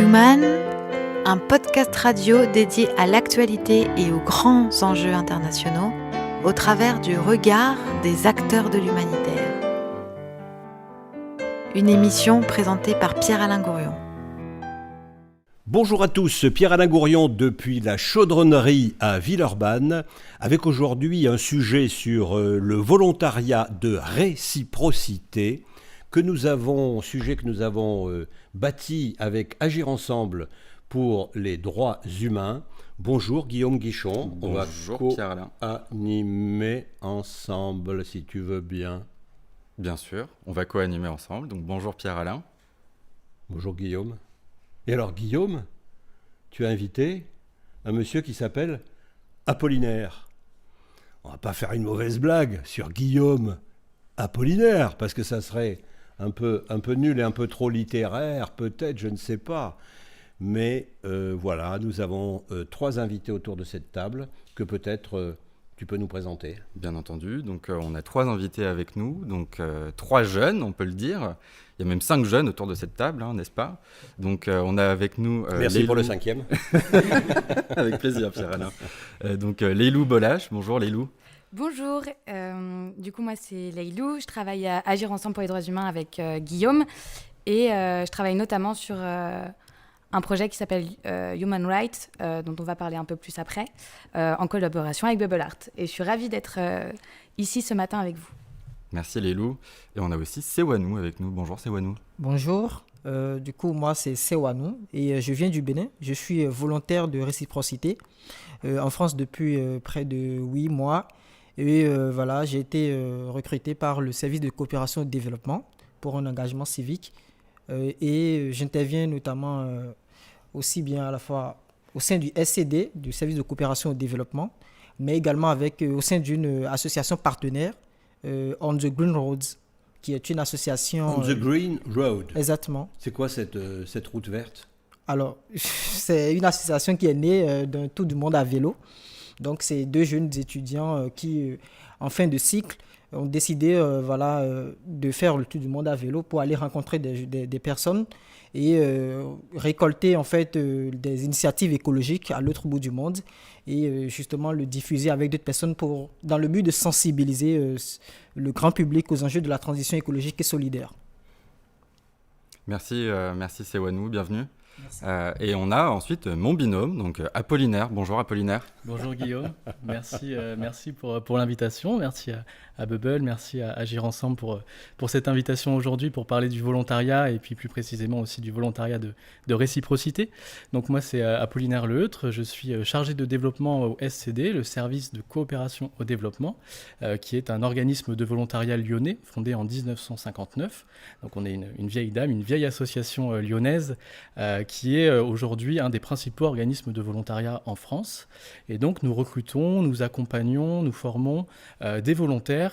Human, un podcast radio dédié à l'actualité et aux grands enjeux internationaux au travers du regard des acteurs de l'humanitaire. Une émission présentée par Pierre-Alain Gourion. Bonjour à tous, Pierre-Alain Gourion depuis la chaudronnerie à Villeurbanne, avec aujourd'hui un sujet sur le volontariat de réciprocité sujet que nous avons bâti avec Agir Ensemble pour les droits humains. Bonjour Guillaume Guichon. Bonjour Pierre-Alain. On va co-animer ensemble si tu veux bien. Bien sûr, on va co-animer ensemble. Donc bonjour Pierre-Alain. Bonjour Guillaume. Et alors Guillaume, tu as invité un monsieur qui s'appelle Apollinaire. On va pas faire une mauvaise blague sur Guillaume Apollinaire, parce que ça serait un peu nul et un peu trop littéraire, peut-être, je ne sais pas. Mais voilà, nous avons 3 invités autour de cette table que peut-être tu peux nous présenter. Bien entendu, donc on a 3 invités avec nous, donc 3 jeunes, on peut le dire. Il y a même 5 jeunes autour de cette table, n'est-ce pas ? Donc on a avec nous... Merci pour le 5e. Avec plaisir Pierre-Alain. Donc Leilou Bolache, bonjour Leilou. Bonjour, du coup moi c'est Leilou, je travaille à Agir Ensemble pour les droits humains avec Guillaume et je travaille notamment sur un projet qui s'appelle Human Rights, dont on va parler un peu plus après, en collaboration avec Bubble Art. Et je suis ravie d'être ici ce matin avec vous. Merci Leilou. Et on a aussi Sewanou avec nous. Bonjour Sewanou. Bonjour, du coup moi c'est Sewanou et je viens du Bénin. Je suis volontaire de réciprocité en France depuis près de 8 mois. Et voilà, j'ai été recruté par le service de coopération et de développement pour un engagement civique. Et j'interviens notamment aussi bien à la fois au sein du SCD, du service de coopération et de développement, mais également au sein d'une association partenaire, On the Green Roads, qui est une association... On the Green Road. Exactement. C'est quoi cette route verte ? Alors, c'est une association qui est née d'un tour du monde à vélo. Donc, c'est 2 jeunes étudiants qui, en fin de cycle, ont décidé de faire le tour du monde à vélo pour aller rencontrer des personnes et récolter en fait des initiatives écologiques à l'autre bout du monde et justement le diffuser avec d'autres personnes dans le but de sensibiliser le grand public aux enjeux de la transition écologique et solidaire. Merci Sewanou, bienvenue. Et on a ensuite mon binôme, donc Apollinaire. Bonjour Apollinaire. Bonjour Guillaume, merci pour l'invitation, merci à Bubble, merci à Agir Ensemble pour cette invitation aujourd'hui pour parler du volontariat et puis plus précisément aussi du volontariat de réciprocité. Donc moi c'est Apollinaire Leutre, je suis chargé de développement au SCD, le service de coopération au développement, qui est un organisme de volontariat lyonnais fondé en 1959. Donc on est une vieille dame, une vieille association lyonnaise qui est aujourd'hui un des principaux organismes de volontariat en France. Et donc nous recrutons, nous accompagnons, nous formons des volontaires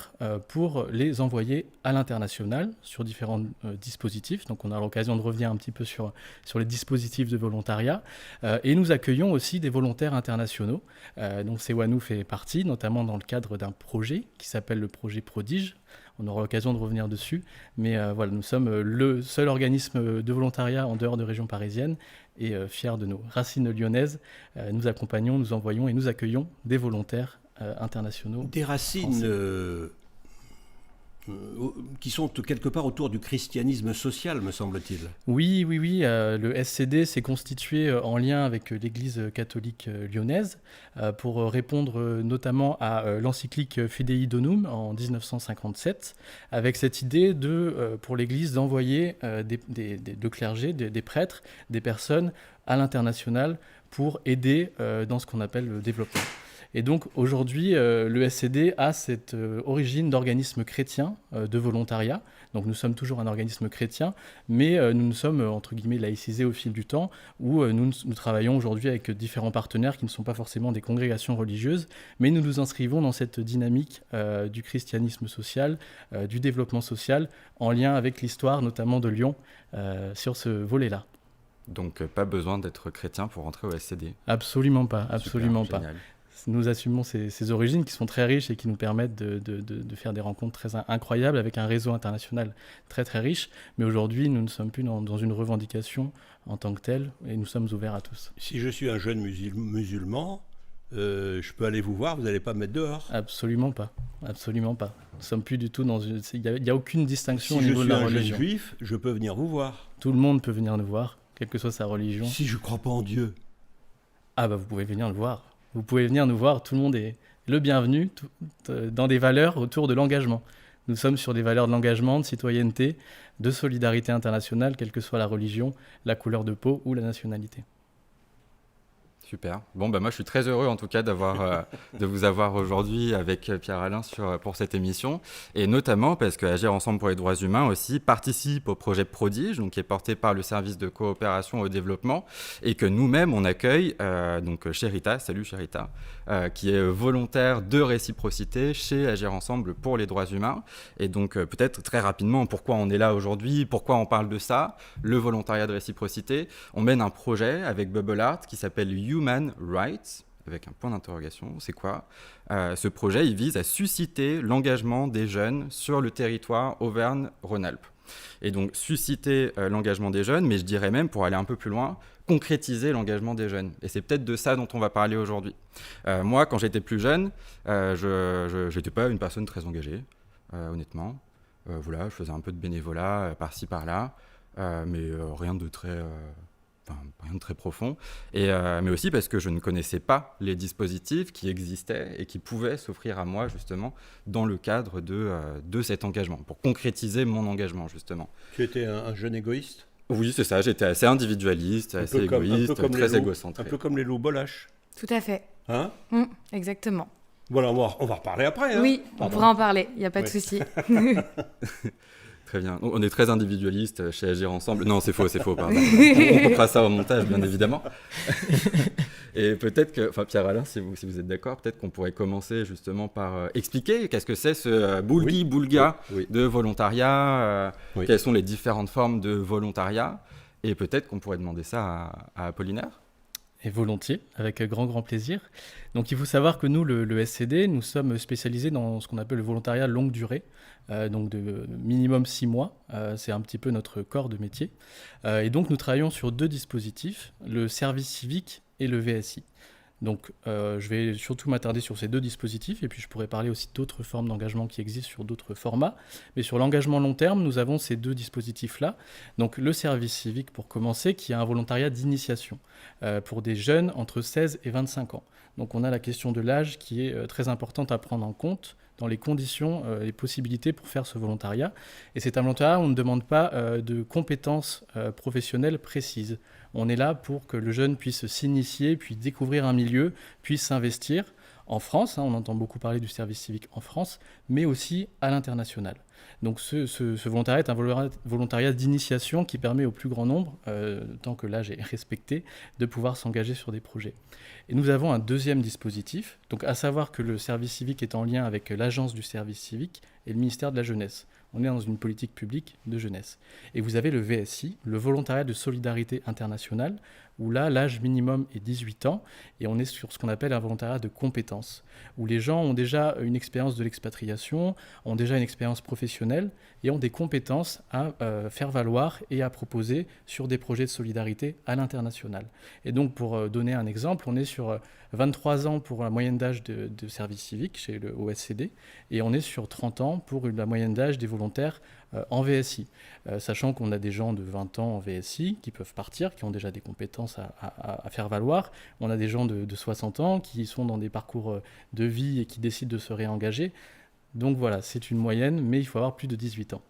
pour les envoyer à l'international sur différents dispositifs. Donc on a l'occasion de revenir un petit peu sur les dispositifs de volontariat. Et nous accueillons aussi des volontaires internationaux. Donc Sewanou fait partie, notamment dans le cadre d'un projet qui s'appelle le projet Prodige. On aura l'occasion de revenir dessus. Mais voilà, nous sommes le seul organisme de volontariat en dehors de région parisienne et fiers de nos racines lyonnaises. Nous accompagnons, nous envoyons et nous accueillons des volontaires internationaux. Des racines qui sont quelque part autour du christianisme social, me semble-t-il. Oui. Le SCD s'est constitué en lien avec l'Église catholique lyonnaise pour répondre notamment à l'encyclique Fidei Donum en 1957, avec cette idée pour l'Église d'envoyer le clergé, des prêtres, des personnes à l'international pour aider dans ce qu'on appelle le développement. Et donc aujourd'hui, le SCD a cette origine d'organisme chrétien de volontariat. Donc nous sommes toujours un organisme chrétien, mais nous nous sommes entre guillemets laïcisés au fil du temps, où nous travaillons aujourd'hui avec différents partenaires qui ne sont pas forcément des congrégations religieuses, mais nous nous inscrivons dans cette dynamique du christianisme social, du développement social, en lien avec l'histoire notamment de Lyon sur ce volet-là. Donc pas besoin d'être chrétien pour rentrer au SCD. Absolument pas, absolument pas. Génial. Nous assumons ces origines qui sont très riches et qui nous permettent de faire des rencontres très incroyables avec un réseau international très très riche. Mais aujourd'hui, nous ne sommes plus dans une revendication en tant que telle et nous sommes ouverts à tous. Si je suis un jeune musulman, je peux aller vous voir, vous n'allez pas me mettre dehors? Absolument pas. Absolument pas. Nous ne sommes plus du tout dans une... Il n'y a aucune distinction Si au je niveau de suis la un jeune religion. juif, je peux venir vous voir. Tout le monde peut venir nous voir, quelle que soit sa religion. Si je ne crois pas en Dieu. Ah bah vous pouvez venir le voir. Vous pouvez venir nous voir, tout le monde est le bienvenu dans des valeurs autour de l'engagement. Nous sommes sur des valeurs de l'engagement, de citoyenneté, de solidarité internationale, quelle que soit la religion, la couleur de peau ou la nationalité. Super. Bon, moi, je suis très heureux, en tout cas, de vous avoir aujourd'hui avec Pierre-Alain pour cette émission. Et notamment parce que Agir ensemble pour les droits humains aussi participe au projet Prodige, donc, qui est porté par le service de coopération au développement, et que nous-mêmes, on accueille donc Sherita, salut Sherita, qui est volontaire de réciprocité chez Agir ensemble pour les droits humains. Et donc, peut-être très rapidement, pourquoi on est là aujourd'hui, pourquoi on parle de ça, le volontariat de réciprocité. On mène un projet avec Bubble Art qui s'appelle Human Rights, avec un point d'interrogation, c'est quoi? Ce projet, il vise à susciter l'engagement des jeunes sur le territoire Auvergne-Rhône-Alpes. Et donc, susciter l'engagement des jeunes, mais je dirais même, pour aller un peu plus loin, concrétiser l'engagement des jeunes. Et c'est peut-être de ça dont on va parler aujourd'hui. Moi, quand j'étais plus jeune, je n'étais pas une personne très engagée, honnêtement. Voilà, je faisais un peu de bénévolat par-ci, par-là, mais rien de très profond, mais aussi parce que je ne connaissais pas les dispositifs qui existaient et qui pouvaient s'offrir à moi, justement, dans le cadre de cet engagement, pour concrétiser mon engagement, justement. Tu étais un jeune égoïste? Oui, c'est ça, j'étais assez individualiste, assez égoïste, très égocentré. Un peu comme les loups Bolache. Tout à fait. Hein? Exactement. Voilà, on va reparler après. Hein? Oui, on pourra en parler, il n'y a pas de souci. Très bien. On est très individualiste chez Agir Ensemble. Non, c'est faux, pardon. On coupera ça au montage, bien évidemment. Et peut-être que, Pierre-Alain, si vous êtes d'accord, peut-être qu'on pourrait commencer justement par expliquer qu'est-ce que c'est ce boulga de volontariat, quelles sont les différentes formes de volontariat, et peut-être qu'on pourrait demander ça à Apollinaire. Et volontiers, avec grand plaisir. Donc il faut savoir que nous, le SCD, nous sommes spécialisés dans ce qu'on appelle le volontariat longue durée, donc de minimum 6 mois. C'est un petit peu notre corps de métier. Et donc nous travaillons sur 2 dispositifs, le service civique et le VSI. Donc je vais surtout m'attarder sur ces 2 dispositifs et puis je pourrais parler aussi d'autres formes d'engagement qui existent sur d'autres formats. Mais sur l'engagement long terme, nous avons ces 2 dispositifs-là. Donc le service civique pour commencer, qui est un volontariat d'initiation pour des jeunes entre 16 et 25 ans. Donc on a la question de l'âge qui est très importante à prendre en compte dans les conditions, les possibilités pour faire ce volontariat. Et c'est un volontariat où on ne demande pas de compétences professionnelles précises. On est là pour que le jeune puisse s'initier, puis découvrir un milieu, puisse s'investir en France. On entend beaucoup parler du service civique en France, mais aussi à l'international. Donc ce volontariat est un volontariat d'initiation qui permet au plus grand nombre, tant que l'âge est respecté, de pouvoir s'engager sur des projets. Et nous avons un 2e dispositif, donc à savoir que le service civique est en lien avec l'agence du service civique et le ministère de la Jeunesse. On est dans une politique publique de jeunesse. Et vous avez le VSI, le volontariat de solidarité internationale, où là, l'âge minimum est 18 ans, et on est sur ce qu'on appelle un volontariat de compétences, où les gens ont déjà une expérience de l'expatriation, ont déjà une expérience professionnelle, et ont des compétences à faire valoir et à proposer sur des projets de solidarité à l'international. Et donc, pour donner un exemple, on est sur 23 ans pour la moyenne d'âge de service civique chez le OSCD, et on est sur 30 ans pour la moyenne d'âge des volontaires en VSI, sachant qu'on a des gens de 20 ans en VSI qui peuvent partir, qui ont déjà des compétences à faire valoir. On a des gens de 60 ans qui sont dans des parcours de vie et qui décident de se réengager. Donc voilà, c'est une moyenne, mais il faut avoir plus de 18 ans.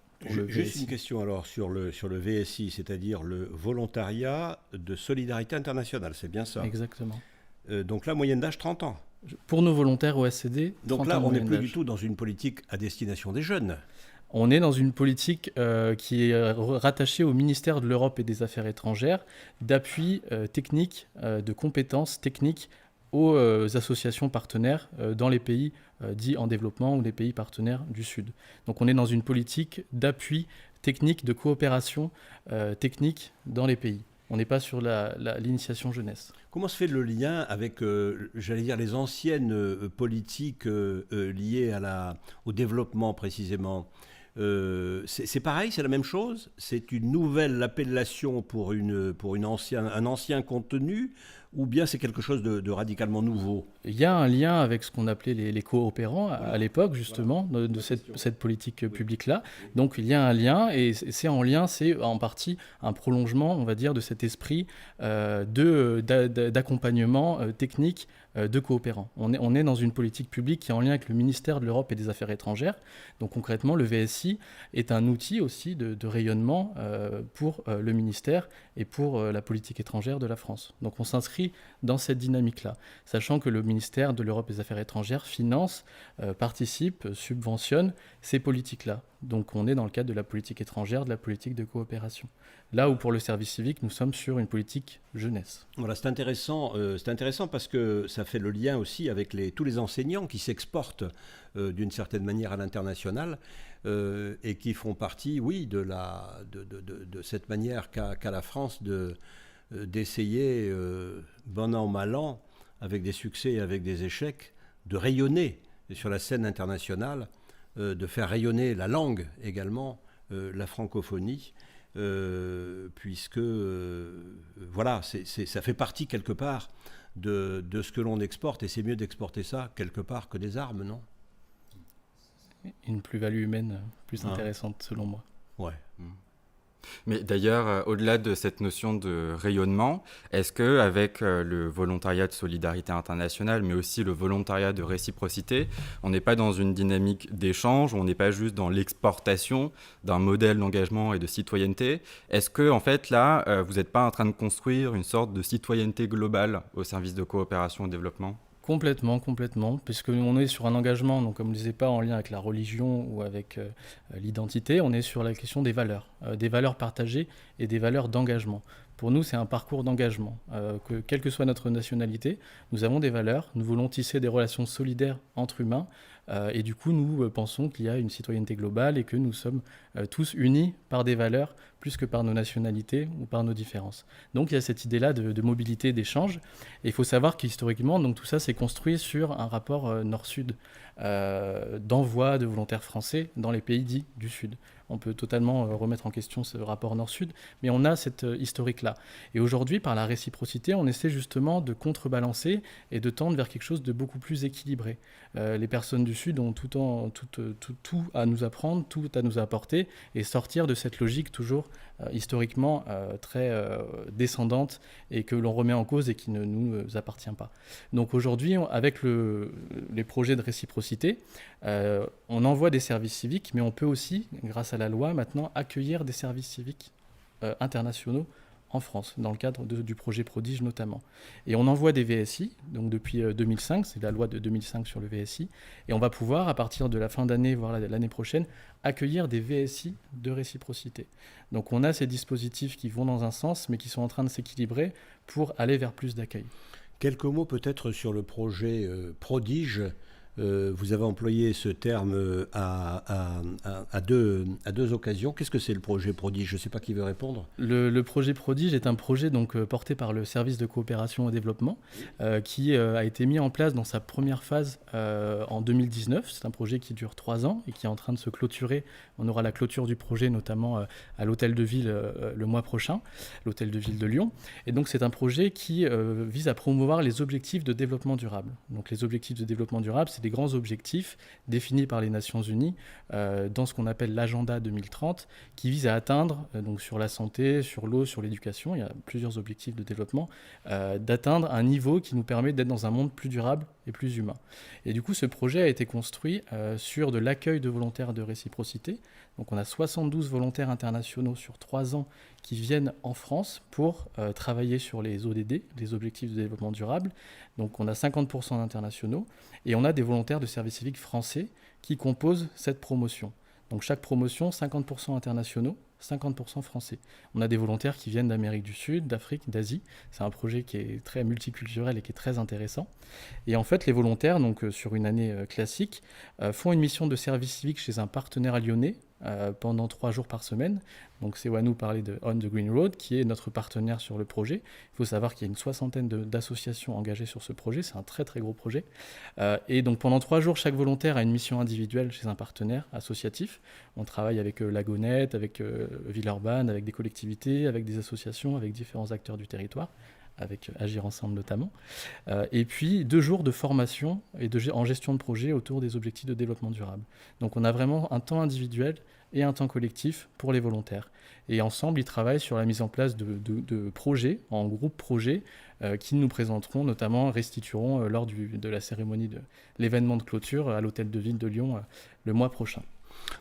Juste une question alors sur le VSI, c'est-à-dire le volontariat de solidarité internationale, c'est bien ça? Exactement. Donc là, moyenne d'âge 30 ans. Pour nos volontaires OSCD, donc là, on n'est plus du tout dans une politique à destination des jeunes. On est dans une politique qui est rattachée au ministère de l'Europe et des Affaires étrangères, d'appui technique, de compétences techniques aux associations partenaires dans les pays dits en développement ou les pays partenaires du Sud. Donc on est dans une politique d'appui technique, de coopération technique dans les pays. On n'est pas sur l'initiation jeunesse. Comment se fait le lien avec, les anciennes politiques liées au développement précisément? C'est pareil, c'est la même chose? C'est une nouvelle appellation pour un ancien contenu, ou bien c'est quelque chose de radicalement nouveau? Il y a un lien avec ce qu'on appelait les coopérants à l'époque, justement, de cette politique publique-là. Donc il y a un lien, et c'est en partie un prolongement, on va dire, de cet esprit d'accompagnement technique de coopérants. On est dans une politique publique qui est en lien avec le ministère de l'Europe et des Affaires étrangères. Donc concrètement, le VSI est un outil aussi de rayonnement pour le ministère et pour la politique étrangère de la France. Donc on s'inscrit dans cette dynamique-là, sachant que le ministère de l'Europe et des Affaires étrangères finance, participe, subventionne ces politiques-là. Donc on est dans le cadre de la politique étrangère, de la politique de coopération. Là où pour le service civique, nous sommes sur une politique jeunesse. Voilà, c'est intéressant parce que ça fait le lien aussi avec tous les enseignants qui s'exportent d'une certaine manière à l'international et qui font partie, oui, de cette manière qu'a la France d'essayer, bon an, mal an, avec des succès et avec des échecs, de rayonner sur la scène internationale, de faire rayonner la langue également, la francophonie, puisque voilà, ça fait partie quelque part de ce que l'on exporte, et c'est mieux d'exporter ça quelque part que des armes, non? Une plus-value humaine plus intéressante selon moi. Ouais. Mais d'ailleurs, au-delà de cette notion de rayonnement, est-ce qu'avec le volontariat de solidarité internationale, mais aussi le volontariat de réciprocité, on n'est pas dans une dynamique d'échange, on n'est pas juste dans l'exportation d'un modèle d'engagement et de citoyenneté? Est-ce que, en fait, là, vous n'êtes pas en train de construire une sorte de citoyenneté globale au service de coopération et développement? Complètement, puisqu'on est sur un engagement, donc comme je ne disais pas en lien avec la religion ou avec l'identité, on est sur la question des valeurs partagées et des valeurs d'engagement. Pour nous, c'est un parcours d'engagement, que quelle que soit notre nationalité, nous avons des valeurs, nous voulons tisser des relations solidaires entre humains, et du coup, nous pensons qu'il y a une citoyenneté globale et que nous sommes tous unis par des valeurs plus que par nos nationalités ou par nos différences. Donc il y a cette idée-là de mobilité, d'échange. Et il faut savoir qu'historiquement, donc, tout ça s'est construit sur un rapport nord-sud, d'envoi de volontaires français dans les pays dits du Sud. On peut totalement remettre en question ce rapport nord-sud, mais on a cette historique-là. Et aujourd'hui, par la réciprocité, on essaie justement de contrebalancer et de tendre vers quelque chose de beaucoup plus équilibré. Les personnes du Sud ont tout à nous apprendre, tout à nous apporter, et sortir de cette logique toujours historiquement très descendante et que l'on remet en cause et qui ne nous appartient pas. Donc aujourd'hui, avec les projets de réciprocité, on envoie des services civiques, mais on peut aussi, grâce à la loi, maintenant accueillir des services civiques internationaux en France, dans le cadre du projet Prodige notamment. Et on envoie des VSI, donc depuis 2005, c'est la loi de 2005 sur le VSI, et on va pouvoir, à partir de la fin d'année, voire l'année prochaine, accueillir des VSI de réciprocité. Donc on a ces dispositifs qui vont dans un sens, mais qui sont en train de s'équilibrer pour aller vers plus d'accueil. Quelques mots peut-être sur le projet Prodige. Vous avez employé ce terme à deux occasions. Qu'est-ce que c'est le projet Prodige? Je ne sais pas qui veut répondre. Le projet Prodige est un projet donc, porté par le service de coopération et développement qui a été mis en place dans sa première phase en 2019. C'est un projet qui dure 3 ans et qui est en train de se clôturer. On aura la clôture du projet notamment à l'Hôtel de Ville le mois prochain, l'Hôtel de Ville de Lyon. Et donc c'est un projet qui vise à promouvoir les objectifs de développement durable. Donc les objectifs de développement durable, c'est des grands objectifs définis par les Nations Unies dans ce qu'on appelle l'agenda 2030 qui vise à atteindre, donc sur la santé, sur l'eau, sur l'éducation, il y a plusieurs objectifs de développement, d'atteindre un niveau qui nous permet d'être dans un monde plus durable et plus humain. Et du coup, ce projet a été construit sur de l'accueil de volontaires de réciprocité. Donc on a 72 volontaires internationaux sur 3 ans qui viennent en France pour travailler sur les ODD, les objectifs de développement durable. Donc on a 50% d'internationaux et on a des volontaires de service civique français qui composent cette promotion. Donc chaque promotion, 50% internationaux, 50% français. On a des volontaires qui viennent d'Amérique du Sud, d'Afrique, d'Asie. C'est un projet qui est très multiculturel et qui est très intéressant. Et en fait, les volontaires, donc sur une année classique, font une mission de service civique chez un partenaire lyonnais pendant 3 jours par semaine. Donc Sewa nous parlait de On the Green Road, qui est notre partenaire sur le projet. Il faut savoir qu'il y a une 60aine d'associations engagées sur ce projet. C'est un très très gros projet. Et donc pendant 3 jours, chaque volontaire a une mission individuelle chez un partenaire associatif. On travaille avec Lagonette, avec Villeurbanne, avec des collectivités, avec des associations, avec différents acteurs du territoire, avec Agir Ensemble notamment. Et puis 2 jours de formation en gestion de projet autour des objectifs de développement durable. Donc on a vraiment un temps individuel et un temps collectif pour les volontaires. Et ensemble, ils travaillent sur la mise en place de projets, en groupe projet, qu'ils nous présenteront, notamment restitueront lors de la cérémonie de l'événement de clôture à l'Hôtel de Ville de Lyon le mois prochain.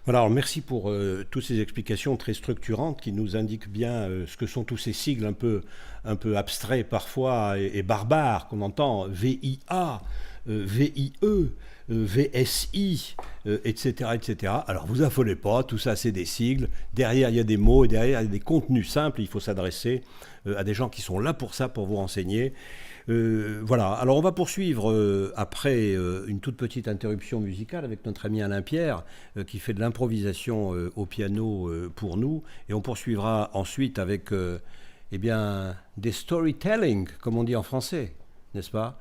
Voilà, alors merci pour toutes ces explications très structurantes qui nous indiquent bien ce que sont tous ces sigles un peu abstraits parfois et barbares qu'on entend, VIA, VIE, VSI, etc., etc. Alors vous affolez pas, tout ça c'est des sigles, derrière il y a des mots, et derrière il y a des contenus simples, il faut s'adresser à des gens qui sont là pour ça, pour vous renseigner. Voilà, alors on va poursuivre après une toute petite interruption musicale avec notre ami Alain Pierre qui fait de l'improvisation au piano pour nous, et on poursuivra ensuite avec des storytelling, comme on dit en français, n'est-ce pas?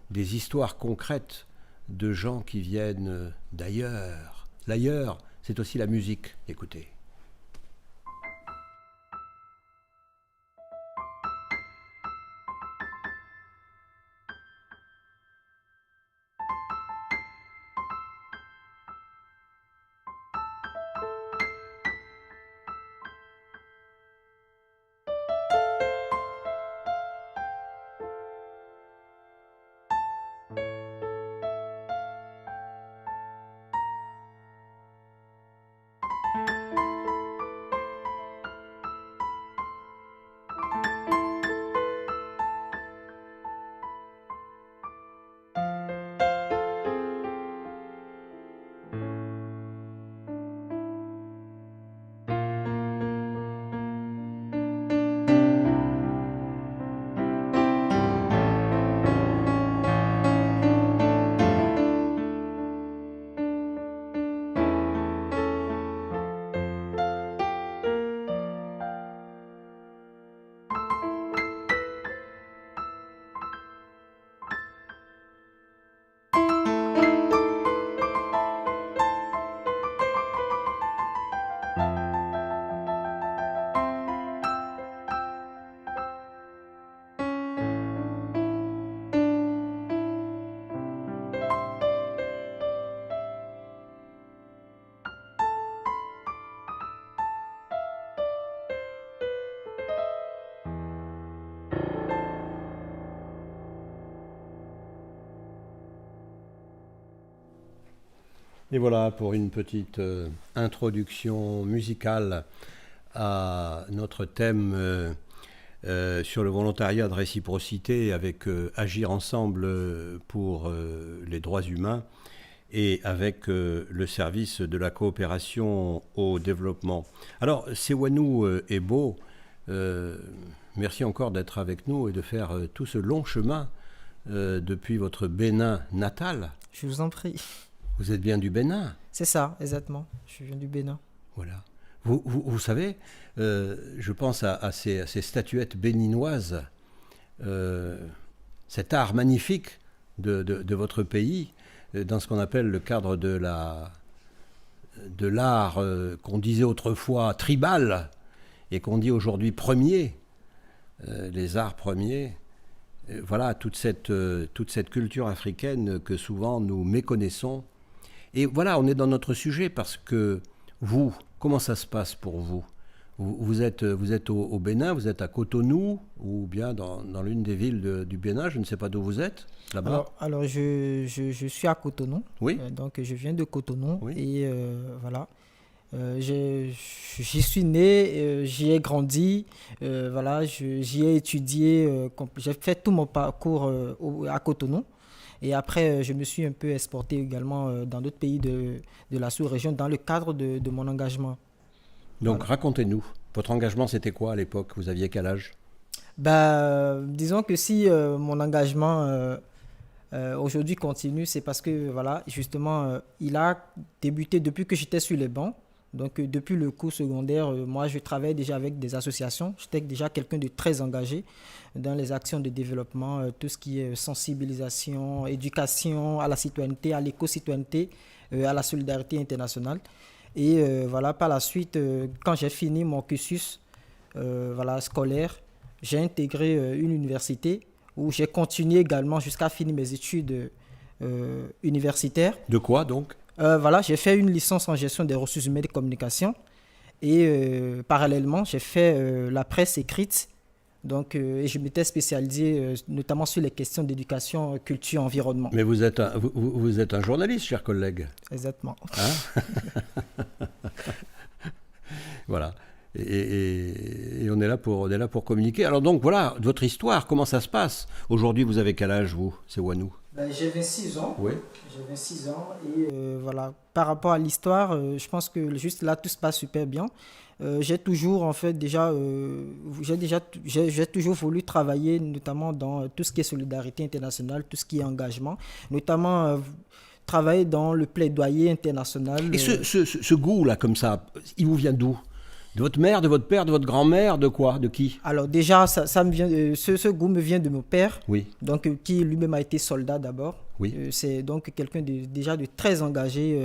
Des histoires concrètes de gens qui viennent d'ailleurs. L'ailleurs, c'est aussi la musique. Écoutez. Et voilà pour une petite introduction musicale à notre thème sur le volontariat de réciprocité avec Agir Ensemble pour les droits humains et avec le service de la coopération au développement. Alors, Sewa-nous Ebo, merci encore d'être avec nous et de faire tout ce long chemin depuis votre Bénin natal. Je vous en prie. Vous êtes bien du Bénin? C'est ça, exactement. Je viens du Bénin. Voilà. Vous savez, je pense à ces statuettes béninoises, cet art magnifique de votre pays, dans ce qu'on appelle le cadre de l'art qu'on disait autrefois tribal et qu'on dit aujourd'hui premier, les arts premiers. Voilà, toute cette culture africaine que souvent nous méconnaissons. Et voilà, on est dans notre sujet parce que vous, comment ça se passe pour vous? Vous êtes au Bénin, vous êtes à Cotonou ou bien dans l'une des villes du Bénin, je ne sais pas d'où vous êtes, là-bas. Alors je suis à Cotonou, oui. Donc je viens de Cotonou, oui. Et voilà. J'y suis né, j'y ai grandi, voilà, j'y ai étudié, j'ai fait tout mon parcours à Cotonou. Et après, je me suis un peu exporté également dans d'autres pays de la sous-région dans le cadre de mon engagement. Donc voilà. Racontez-nous, votre engagement c'était quoi à l'époque? Vous aviez quel âge? Disons que si mon engagement aujourd'hui continue, c'est parce que voilà, justement, il a débuté depuis que j'étais sur les bancs Donc, depuis le cours secondaire, moi, je travaille déjà avec des associations. J'étais déjà quelqu'un de très engagé dans les actions de développement, tout ce qui est sensibilisation, éducation à la citoyenneté, à l'éco-citoyenneté, à la solidarité internationale. Et voilà, par la suite, quand j'ai fini mon cursus scolaire, j'ai intégré une université où j'ai continué également jusqu'à finir mes études universitaires. De quoi donc? J'ai fait une licence en gestion des ressources humaines et communication. Et parallèlement, j'ai fait la presse écrite. Donc, et je m'étais spécialisé notamment sur les questions d'éducation, culture, environnement. Mais vous êtes un journaliste, cher collègue. Exactement. Hein? Voilà. Et on est là pour communiquer. Alors donc, voilà, votre histoire, comment ça se passe? Aujourd'hui, vous avez quel âge, vous, Sewanou? J'ai 26 ans. Oui. J'ai 26 ans. Et par rapport à l'histoire, je pense que juste là, tout se passe super bien. J'ai toujours, j'ai toujours voulu travailler, notamment dans tout ce qui est solidarité internationale, tout ce qui est engagement, notamment travailler dans le plaidoyer international. Et ce goût-là, comme ça, il vous vient d'où? De votre mère, de votre père, de votre grand-mère, de quoi? De qui? Alors déjà, ça me vient, ce goût me vient de mon père, oui. Donc, qui lui-même a été soldat d'abord. Oui. C'est donc quelqu'un déjà de très engagé,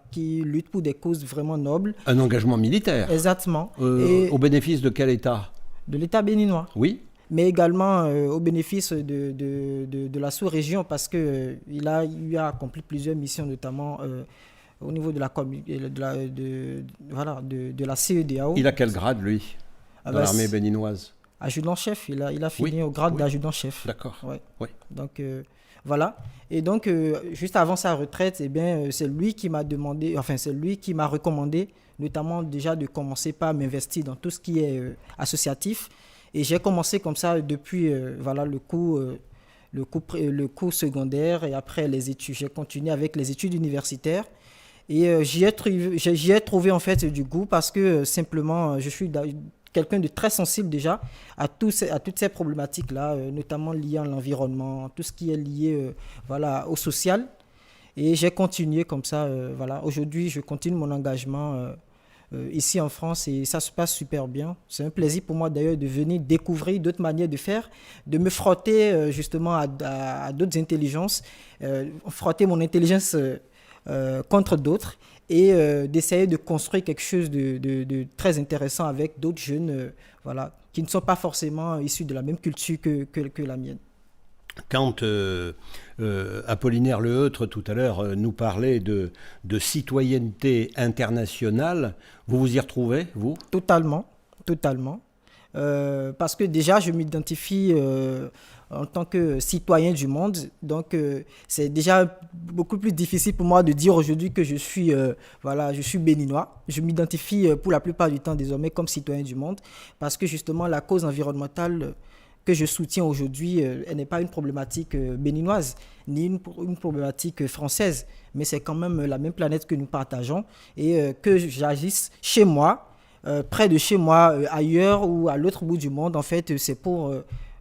qui lutte pour des causes vraiment nobles. Un engagement militaire. Exactement. Au bénéfice de quel État? De l'État béninois. Oui. Mais également au bénéfice de la sous-région, parce qu'il a accompli plusieurs missions, notamment au niveau de la CEDEAO. Il a quel grade, lui, dans l'armée béninoise? Adjudant-chef. Il a fini au grade d'adjudant-chef. D'accord. Ouais. Oui. Donc, voilà. Et donc, juste avant sa retraite, c'est lui qui m'a demandé, c'est lui qui m'a recommandé, notamment déjà de commencer par m'investir dans tout ce qui est associatif. Et j'ai commencé comme ça depuis le cours secondaire et après les études. J'ai continué avec les études universitaires. Et j'y ai trouvé en fait du goût parce que simplement je suis quelqu'un de très sensible déjà à toutes ces problématiques-là, notamment liées à l'environnement, tout ce qui est lié au social. Et j'ai continué comme ça. Aujourd'hui, je continue mon engagement ici en France et ça se passe super bien. C'est un plaisir pour moi d'ailleurs de venir découvrir d'autres manières de faire, de me frotter justement à d'autres intelligences, frotter mon intelligence contre d'autres et d'essayer de construire quelque chose de très intéressant avec d'autres jeunes qui ne sont pas forcément issus de la même culture que la mienne. Quand Apollinaire Leheutre, tout à l'heure, nous parlait de citoyenneté internationale, vous vous y retrouvez, vous? Totalement. Parce que déjà, je m'identifie en tant que citoyen du monde. Donc, c'est déjà beaucoup plus difficile pour moi de dire aujourd'hui que je suis béninois. Je m'identifie pour la plupart du temps désormais comme citoyen du monde parce que justement, la cause environnementale que je soutiens aujourd'hui, elle n'est pas une problématique béninoise, ni une problématique française, mais c'est quand même la même planète que nous partageons et que j'agisse chez moi, près de chez moi, ailleurs ou à l'autre bout du monde, en fait, c'est pour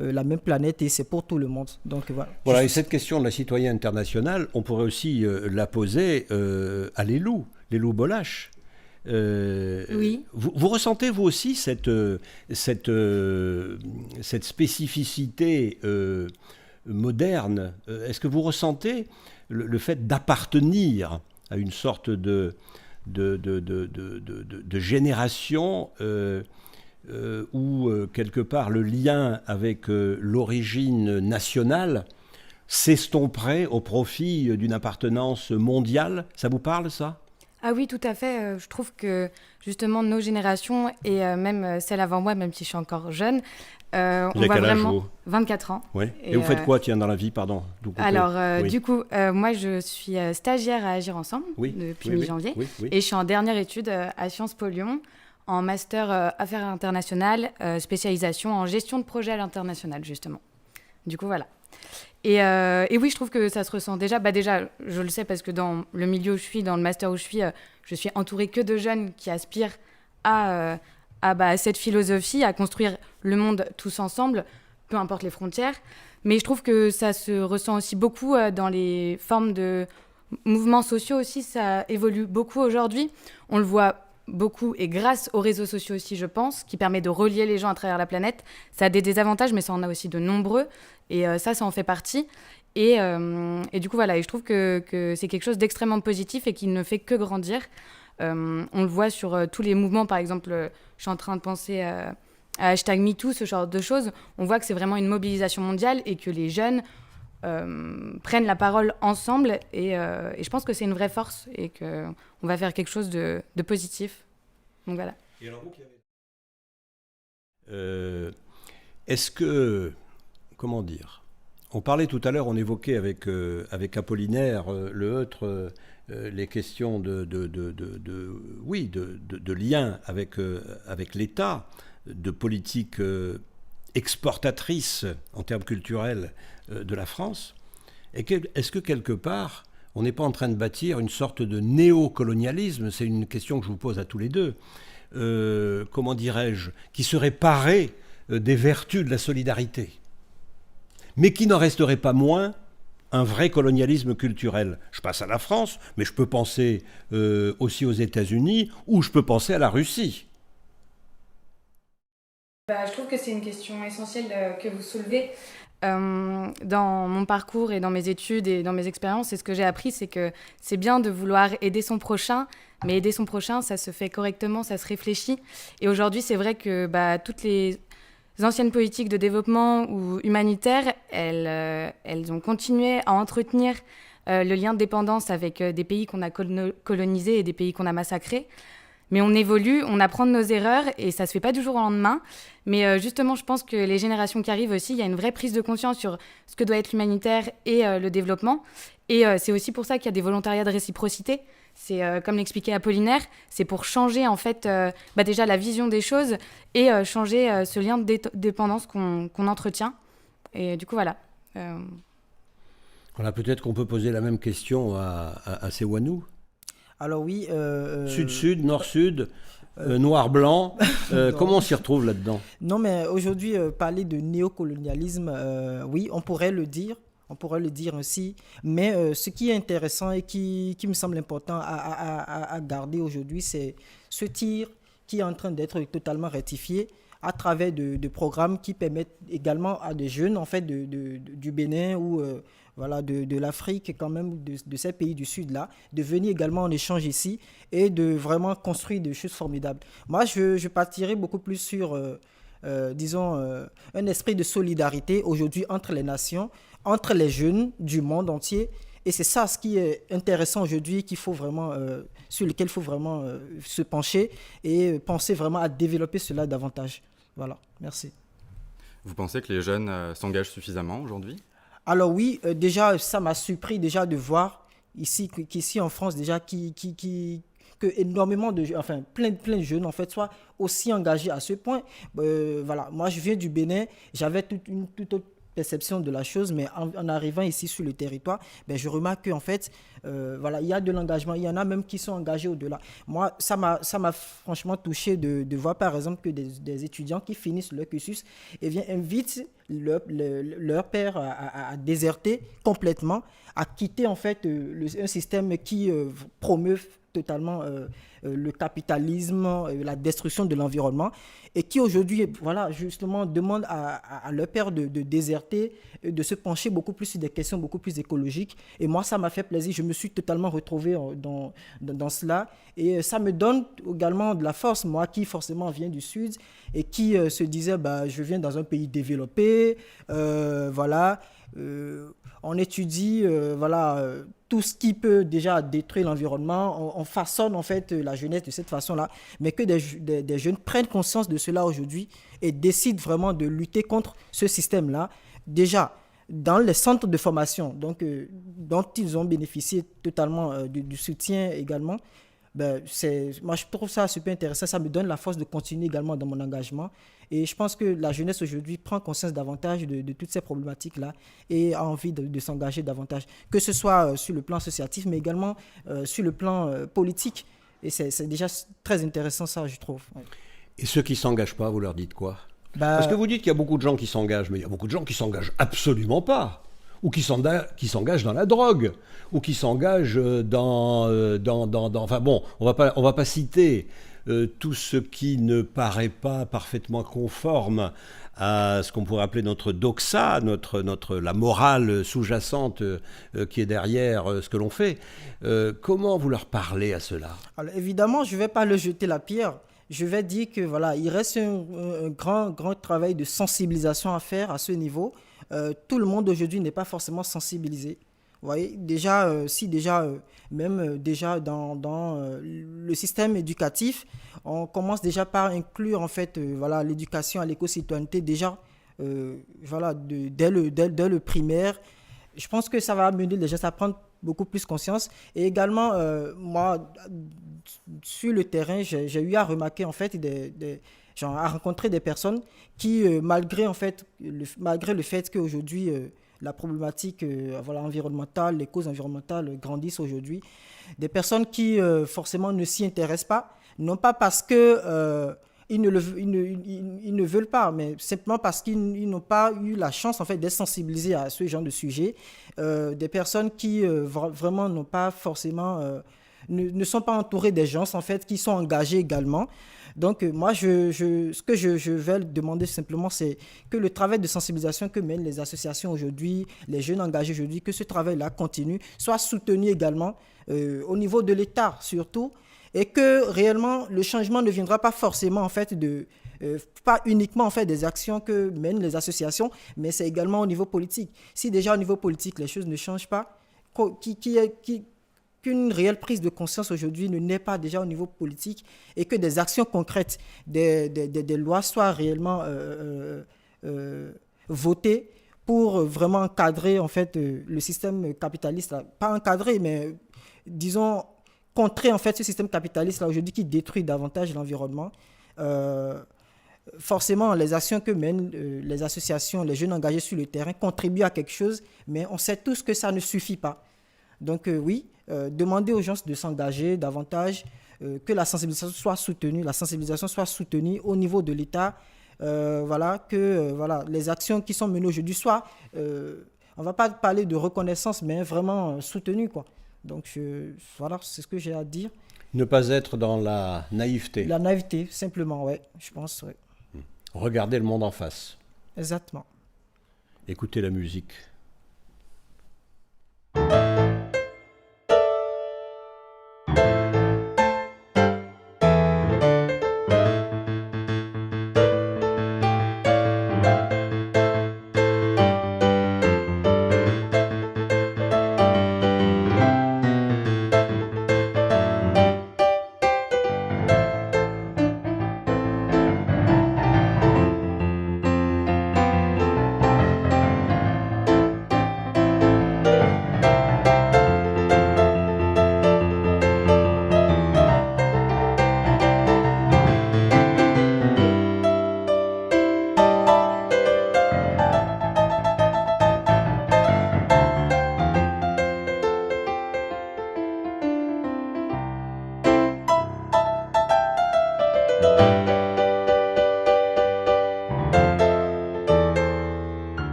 la même planète et c'est pour tout le monde. Donc, voilà. Et cette question de la citoyenneté internationale, on pourrait aussi la poser à Lelou Bolache. Oui. Vous ressentez vous aussi cette spécificité moderne? Est-ce que vous ressentez le fait d'appartenir à une sorte de génération où quelque part le lien avec l'origine nationale s'estomperait au profit d'une appartenance mondiale? Ça vous parle, ça? Ah oui, tout à fait. Je trouve que justement nos générations et même celle avant moi, même si je suis encore jeune, on voit vraiment 24 ans. Oui. Et vous faites quoi, tiens, dans la vie, pardon? Alors, du coup, moi, je suis stagiaire à Agir Ensemble depuis mi-janvier. Oui. Et je suis en dernière étude à Sciences Po Lyon, en master Affaires internationales, spécialisation en gestion de projet à l'international, justement. Du coup, voilà. Et oui, je trouve que ça se ressent déjà. Déjà, je le sais parce que dans le milieu où je suis, dans le master où je suis entourée que de jeunes qui aspirent à cette philosophie, à construire le monde tous ensemble, peu importe les frontières. Mais je trouve que ça se ressent aussi beaucoup dans les formes de mouvements sociaux aussi, ça évolue beaucoup aujourd'hui. On le voit beaucoup et grâce aux réseaux sociaux aussi, je pense, qui permet de relier les gens à travers la planète. Ça a des désavantages, mais ça en a aussi de nombreux. Et ça en fait partie. Et du coup, voilà, et je trouve que c'est quelque chose d'extrêmement positif et qui ne fait que grandir. On le voit sur tous les mouvements, par exemple, je suis en train de penser à #MeToo, ce genre de choses. On voit que c'est vraiment une mobilisation mondiale et que les jeunes prennent la parole ensemble. Et je pense que c'est une vraie force et qu'on va faire quelque chose de positif. Donc voilà. Et alors, est-ce que, comment dire, on parlait tout à l'heure, on évoquait avec Apollinaire Le Heutre les questions de lien avec l'État, de politique exportatrice en termes culturels de la France. Est-ce que quelque part, on n'est pas en train de bâtir une sorte de néocolonialisme? C'est une question que je vous pose à tous les deux. Comment dirais-je, qui serait paré des vertus de la solidarité, mais qui n'en resterait pas moins un vrai colonialisme culturel. Je passe à la France, mais je peux penser aussi aux États-Unis, ou je peux penser à la Russie. Je trouve que c'est une question essentielle que vous soulevez. Dans mon parcours et dans mes études et dans mes expériences, et ce que j'ai appris, c'est que c'est bien de vouloir aider son prochain, mais aider son prochain, ça se fait correctement, ça se réfléchit. Et aujourd'hui, c'est vrai que toutes les anciennes politiques de développement ou humanitaires, elles ont continué à entretenir le lien de dépendance avec des pays qu'on a colonisés et des pays qu'on a massacrés. Mais on évolue, on apprend de nos erreurs et ça se fait pas du jour au lendemain. Mais justement, je pense que les générations qui arrivent aussi, il y a une vraie prise de conscience sur ce que doit être l'humanitaire et le développement. Et c'est aussi pour ça qu'il y a des volontariats de réciprocité. C'est comme l'expliquait Apollinaire, c'est pour changer en fait déjà la vision des choses et changer ce lien de dépendance qu'on entretient. Et du coup, voilà. Voilà, peut-être qu'on peut poser la même question à Sewanou. Alors oui. Sud-sud, nord-sud, noir-blanc. Comment on s'y retrouve là-dedans? Non, mais aujourd'hui, parler de néocolonialisme, oui, on pourrait le dire. On pourrait le dire aussi. Mais ce qui est intéressant et qui me semble important à garder aujourd'hui, c'est ce tir qui est en train d'être totalement rectifié à travers de programmes qui permettent également à des jeunes en fait, du Bénin ou de l'Afrique, quand même, de ces pays du Sud-là, de venir également en échange ici et de vraiment construire des choses formidables. Moi, je partirais beaucoup plus sur, un esprit de solidarité aujourd'hui entre les nations, entre les jeunes du monde entier. Et c'est ça ce qui est intéressant aujourd'hui, sur lequel il faut vraiment se pencher et penser vraiment à développer cela davantage. Voilà, merci. Vous pensez que les jeunes s'engagent suffisamment aujourd'hui ? Alors oui, déjà, ça m'a surpris déjà de voir qu'ici en France, déjà, que énormément de jeunes, enfin plein de jeunes en fait, soient aussi engagés à ce point. Voilà, moi je viens du Bénin, j'avais toute autre perception de la chose, mais en arrivant ici sur le territoire, je remarque qu'en fait, il y a de l'engagement, il y en a même qui sont engagés au-delà. Moi, ça m'a franchement touché de voir par exemple que des étudiants qui finissent leur cursus invitent leur père à déserter complètement, à quitter en fait un système qui promeut totalement le capitalisme, la destruction de l'environnement, et qui aujourd'hui, voilà, justement, demande à leur père de déserter, de se pencher beaucoup plus sur des questions beaucoup plus écologiques. Et moi, ça m'a fait plaisir. Je me suis totalement retrouvé dans cela. Et ça me donne également de la force, moi qui forcément viens du Sud et qui se disait, je viens dans un pays développé, on étudie tout ce qui peut déjà détruire l'environnement, on façonne en fait la jeunesse de cette façon-là, mais que des jeunes prennent conscience de cela aujourd'hui et décident vraiment de lutter contre ce système-là. Déjà, dans les centres de formation, dont ils ont bénéficié totalement du soutien également, moi je trouve ça super intéressant, ça me donne la force de continuer également dans mon engagement et je pense que la jeunesse aujourd'hui prend conscience davantage de toutes ces problématiques-là et a envie de s'engager davantage, que ce soit sur le plan associatif mais également sur le plan politique et c'est déjà très intéressant ça je trouve. Ouais. Et ceux qui ne s'engagent pas, vous leur dites quoi? Parce que vous dites qu'il y a beaucoup de gens qui s'engagent, mais il y a beaucoup de gens qui ne s'engagent absolument pas. ou qui s'engagent dans la drogue, ou qui s'engagent enfin bon, on va pas citer tout ce qui ne paraît pas parfaitement conforme à ce qu'on pourrait appeler notre doxa, la morale sous-jacente qui est derrière ce que l'on fait. Comment vous leur parlez à cela ? Alors évidemment, je ne vais pas leur jeter la pierre. Je vais dire que voilà, il reste un grand travail de sensibilisation à faire à ce niveau. Tout le monde aujourd'hui n'est pas forcément sensibilisé. Vous voyez, même dans le système éducatif, on commence déjà par inclure en fait, l'éducation à l'éco-citoyenneté déjà, dès le primaire. Je pense que ça va amener les gens à prendre beaucoup plus conscience. Et également, moi, sur le terrain, j'ai eu à remarquer en fait à rencontrer des personnes qui, malgré le fait qu'aujourd'hui la problématique environnementale, les causes environnementales grandissent aujourd'hui, des personnes qui forcément ne s'y intéressent pas, non pas parce que ils ne veulent pas, mais simplement parce qu'ils n'ont pas eu la chance en fait d'être sensibilisés à ce genre de sujet. Des personnes qui vraiment n'ont pas forcément ne sont pas entourées des gens en fait qui sont engagés également. Donc moi, ce que je vais demander simplement, c'est que le travail de sensibilisation que mènent les associations aujourd'hui, les jeunes engagés aujourd'hui, que ce travail-là continue, soit soutenu également au niveau de l'État surtout, et que réellement le changement ne viendra pas forcément en fait pas uniquement en fait des actions que mènent les associations, mais c'est également au niveau politique. Si déjà au niveau politique les choses ne changent pas, qu'une réelle prise de conscience aujourd'hui ne naît pas déjà au niveau politique et que des actions concrètes, des lois soient réellement votées pour vraiment encadrer en fait le système capitaliste là. Pas encadrer, mais disons contrer en fait ce système capitaliste là aujourd'hui qui détruit davantage l'environnement. Forcément, les actions que mènent les associations, les jeunes engagés sur le terrain contribuent à quelque chose, mais on sait tous que ça ne suffit pas. Donc oui, demander aux gens de s'engager davantage, que la sensibilisation soit soutenue au niveau de l'État, que les actions qui sont menées aujourd'hui soient, on ne va pas parler de reconnaissance, mais vraiment soutenues, quoi. Donc c'est ce que j'ai à dire. Ne pas être dans la naïveté. La naïveté, simplement, ouais, je pense, ouais. Regardez le monde en face. Exactement. Écoutez la musique.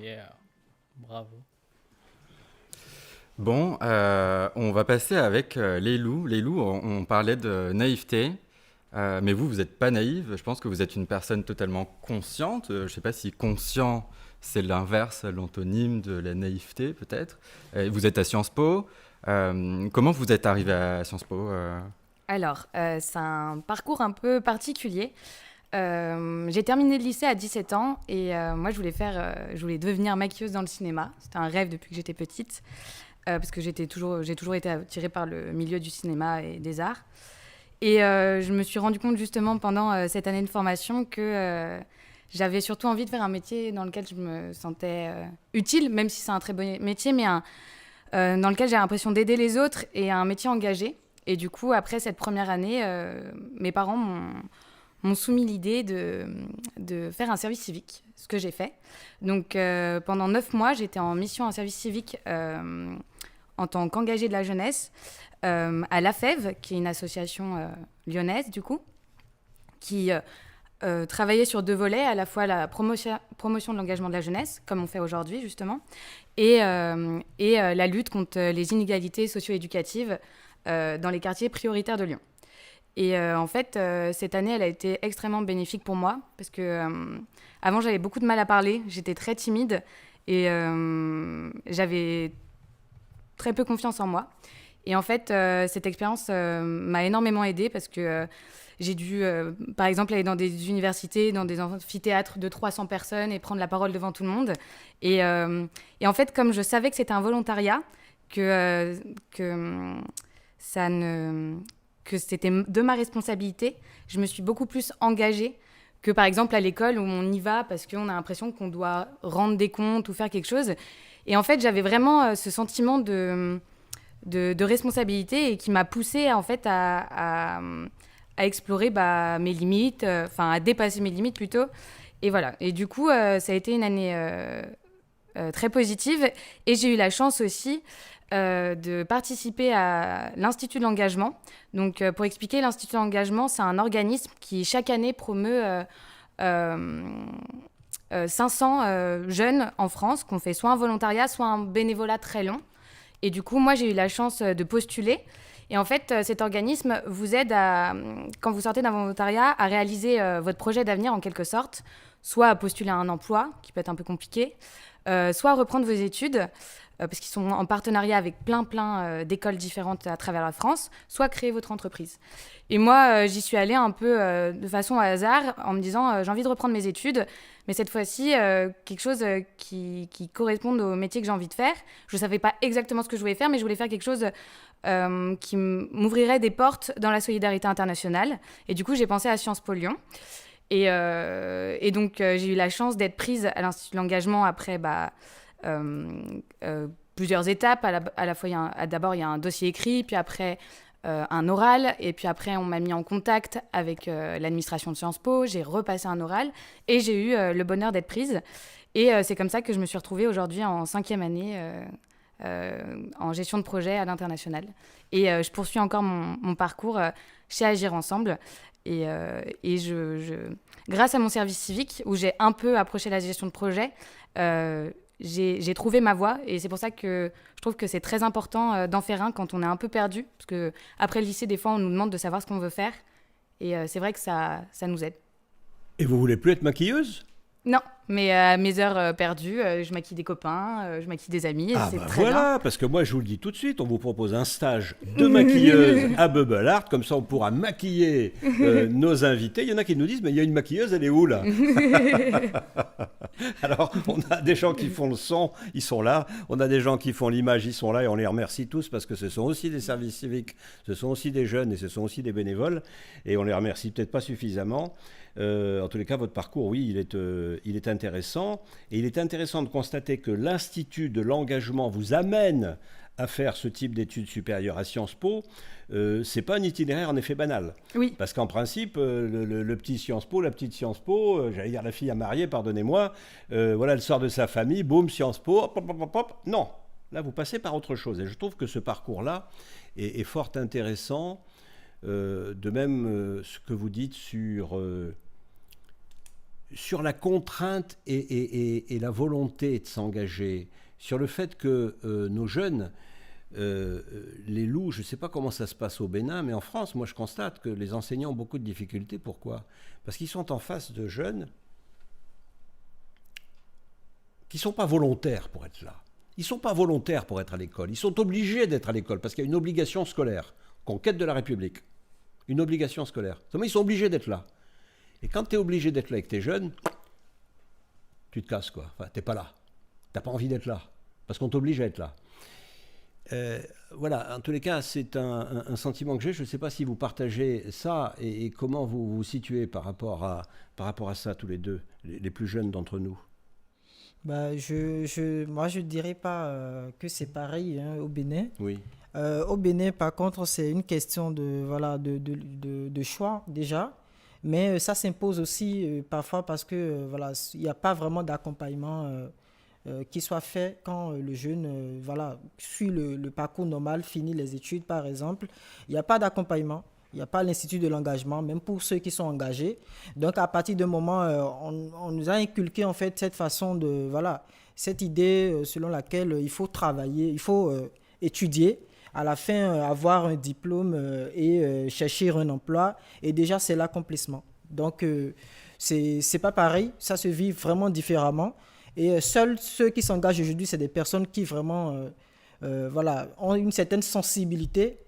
Yeah, bravo. Bon, on va passer avec Leilou. Leilou, on parlait de naïveté, mais vous n'êtes pas naïve. Je pense que vous êtes une personne totalement consciente. Je ne sais pas si conscient, c'est l'inverse, l'antonyme de la naïveté, peut-être. Vous êtes à Sciences Po. Comment vous êtes arrivée à Sciences Po Alors, c'est un parcours un peu particulier. J'ai terminé le lycée à 17 ans et moi je voulais devenir maquilleuse dans le cinéma. C'était un rêve depuis que j'étais petite. parce que j'ai toujours été attirée par le milieu du cinéma et des arts. Et je me suis rendu compte justement pendant cette année de formation que j'avais surtout envie de faire un métier dans lequel je me sentais utile, même si c'est un très bon métier, mais dans lequel j'ai l'impression d'aider les autres et un métier engagé. Et du coup, après cette première année, mes parents m'ont soumis l'idée de faire un service civique, ce que j'ai fait. Donc pendant 9 mois, j'étais en mission en service civique en tant qu'engagée de la jeunesse à l'AFEV, qui est une association lyonnaise du coup, qui travaillait sur 2 volets, à la fois la promotion de l'engagement de la jeunesse, comme on fait aujourd'hui justement, et la lutte contre les inégalités socio-éducatives dans les quartiers prioritaires de Lyon. Et en fait, cette année, elle a été extrêmement bénéfique pour moi, parce que avant, j'avais beaucoup de mal à parler, j'étais très timide, et j'avais très peu confiance en moi. Et en fait, cette expérience m'a énormément aidée, parce que j'ai dû, par exemple, aller dans des universités, dans des amphithéâtres de 300 personnes et prendre la parole devant tout le monde. Et en fait, comme je savais que c'était un volontariat, que c'était de ma responsabilité, je me suis beaucoup plus engagée que, par exemple, à l'école où on y va parce qu'on a l'impression qu'on doit rendre des comptes ou faire quelque chose. Et en fait, j'avais vraiment ce sentiment de responsabilité et qui m'a poussée, en fait, à explorer mes limites, à dépasser mes limites plutôt. Et voilà. Et du coup, ça a été une année très positive. Et j'ai eu la chance aussi de participer à l'Institut de l'engagement. Donc, pour expliquer, l'Institut de l'engagement, c'est un organisme qui, chaque année, promeut 500 jeunes en France qui ont fait soit un volontariat, soit un bénévolat très long. Et du coup, moi, j'ai eu la chance de postuler. Et en fait, cet organisme vous aide, quand vous sortez d'un volontariat, à réaliser votre projet d'avenir en quelque sorte, soit à postuler à un emploi, qui peut être un peu compliqué, soit à reprendre vos études, parce qu'ils sont en partenariat avec plein d'écoles différentes à travers la France, soit créer votre entreprise. Et moi, j'y suis allée un peu de façon au hasard, en me disant j'ai envie de reprendre mes études, mais cette fois-ci, quelque chose qui corresponde au métier que j'ai envie de faire. Je ne savais pas exactement ce que je voulais faire, mais je voulais faire quelque chose qui m'ouvrirait des portes dans la solidarité internationale. Et du coup, j'ai pensé à Sciences Po Lyon. Et donc, j'ai eu la chance d'être prise à l'Institut de l'engagement après plusieurs étapes. À la fois, d'abord, il y a un dossier écrit, puis après, un oral. Et puis après, on m'a mis en contact avec l'administration de Sciences Po. J'ai repassé un oral et j'ai eu le bonheur d'être prise. Et c'est comme ça que je me suis retrouvée aujourd'hui en 5e année en gestion de projet à l'international. Et je poursuis encore mon parcours chez Agir Ensemble. Et grâce à mon service civique, où j'ai un peu approché la gestion de projet, j'ai trouvé ma voie. Et c'est pour ça que je trouve que c'est très important d'en faire un quand on est un peu perdu. Parce qu'après le lycée, des fois, on nous demande de savoir ce qu'on veut faire. Et c'est vrai que ça nous aide. Et vous voulez plus être maquilleuse ? Non, mais à mes heures perdues, je maquille des copains, je maquille des amis, et c'est très voilà, bien. parce que moi je vous le dis tout de suite, on vous propose un stage de maquilleuse à Bubble Art, comme ça on pourra maquiller nos invités. Il y en a qui nous disent, mais il y a une maquilleuse, elle est où là ? Alors, on a des gens qui font le son, ils sont là. On a des gens qui font l'image, ils sont là. Et on les remercie tous parce que ce sont aussi des services civiques, ce sont aussi des jeunes et ce sont aussi des bénévoles. Et on les remercie peut-être pas suffisamment. En tous les cas, votre parcours, oui, il est intéressant. Et il est intéressant de constater que l'Institut de l'engagement vous amène à faire ce type d'études supérieures à Sciences Po. C'est pas un itinéraire en effet banal. Oui. Parce qu'en principe, le petit Sciences Po, la petite Sciences Po, j'allais dire la fille à marier, pardonnez-moi, voilà, elle sort de sa famille, boum, Sciences Po, hop, hop, hop, hop. Non, là, vous passez par autre chose. Et je trouve que ce parcours-là est fort intéressant. De même, ce que vous dites sur la contrainte et la volonté de s'engager, sur le fait que nos jeunes, les loups, je ne sais pas comment ça se passe au Bénin, mais en France, moi je constate que les enseignants ont beaucoup de difficultés. Pourquoi ? Parce qu'ils sont en face de jeunes qui ne sont pas volontaires pour être là. Ils ne sont pas volontaires pour être à l'école. Ils sont obligés d'être à l'école parce qu'il y a une obligation scolaire, conquête de la République. Une obligation scolaire. Seulement, ils sont obligés d'être là. Et quand tu es obligé d'être là avec tes jeunes, tu te casses, quoi. Enfin, tu n'es pas là. Tu n'as pas envie d'être là. Parce qu'on t'oblige à être là. Voilà, en tous les cas, c'est un sentiment que j'ai. Je ne sais pas si vous partagez ça et comment vous vous situez par rapport à ça, tous les deux, les plus jeunes d'entre nous. Bah, moi, je dirais pas que c'est pareil hein, au Bénin. Oui, Au Bénin, par contre, c'est une question voilà, de choix déjà. Mais ça s'impose aussi parfois parce que voilà, il n'y a pas vraiment d'accompagnement qui soit fait quand le jeune voilà, suit le parcours normal, finit les études par exemple. Il n'y a pas d'accompagnement. Il n'y a pas l'institut de l'engagement, même pour ceux qui sont engagés. Donc, à partir d'un moment, on nous a inculqué en fait cette façon de, voilà, cette idée selon laquelle il faut travailler, il faut étudier, à la fin avoir un diplôme et chercher un emploi. Et déjà, c'est l'accomplissement. Donc, c'est pas pareil, ça se vit vraiment différemment. Et seuls ceux qui s'engagent aujourd'hui, c'est des personnes qui vraiment voilà, ont une certaine sensibilité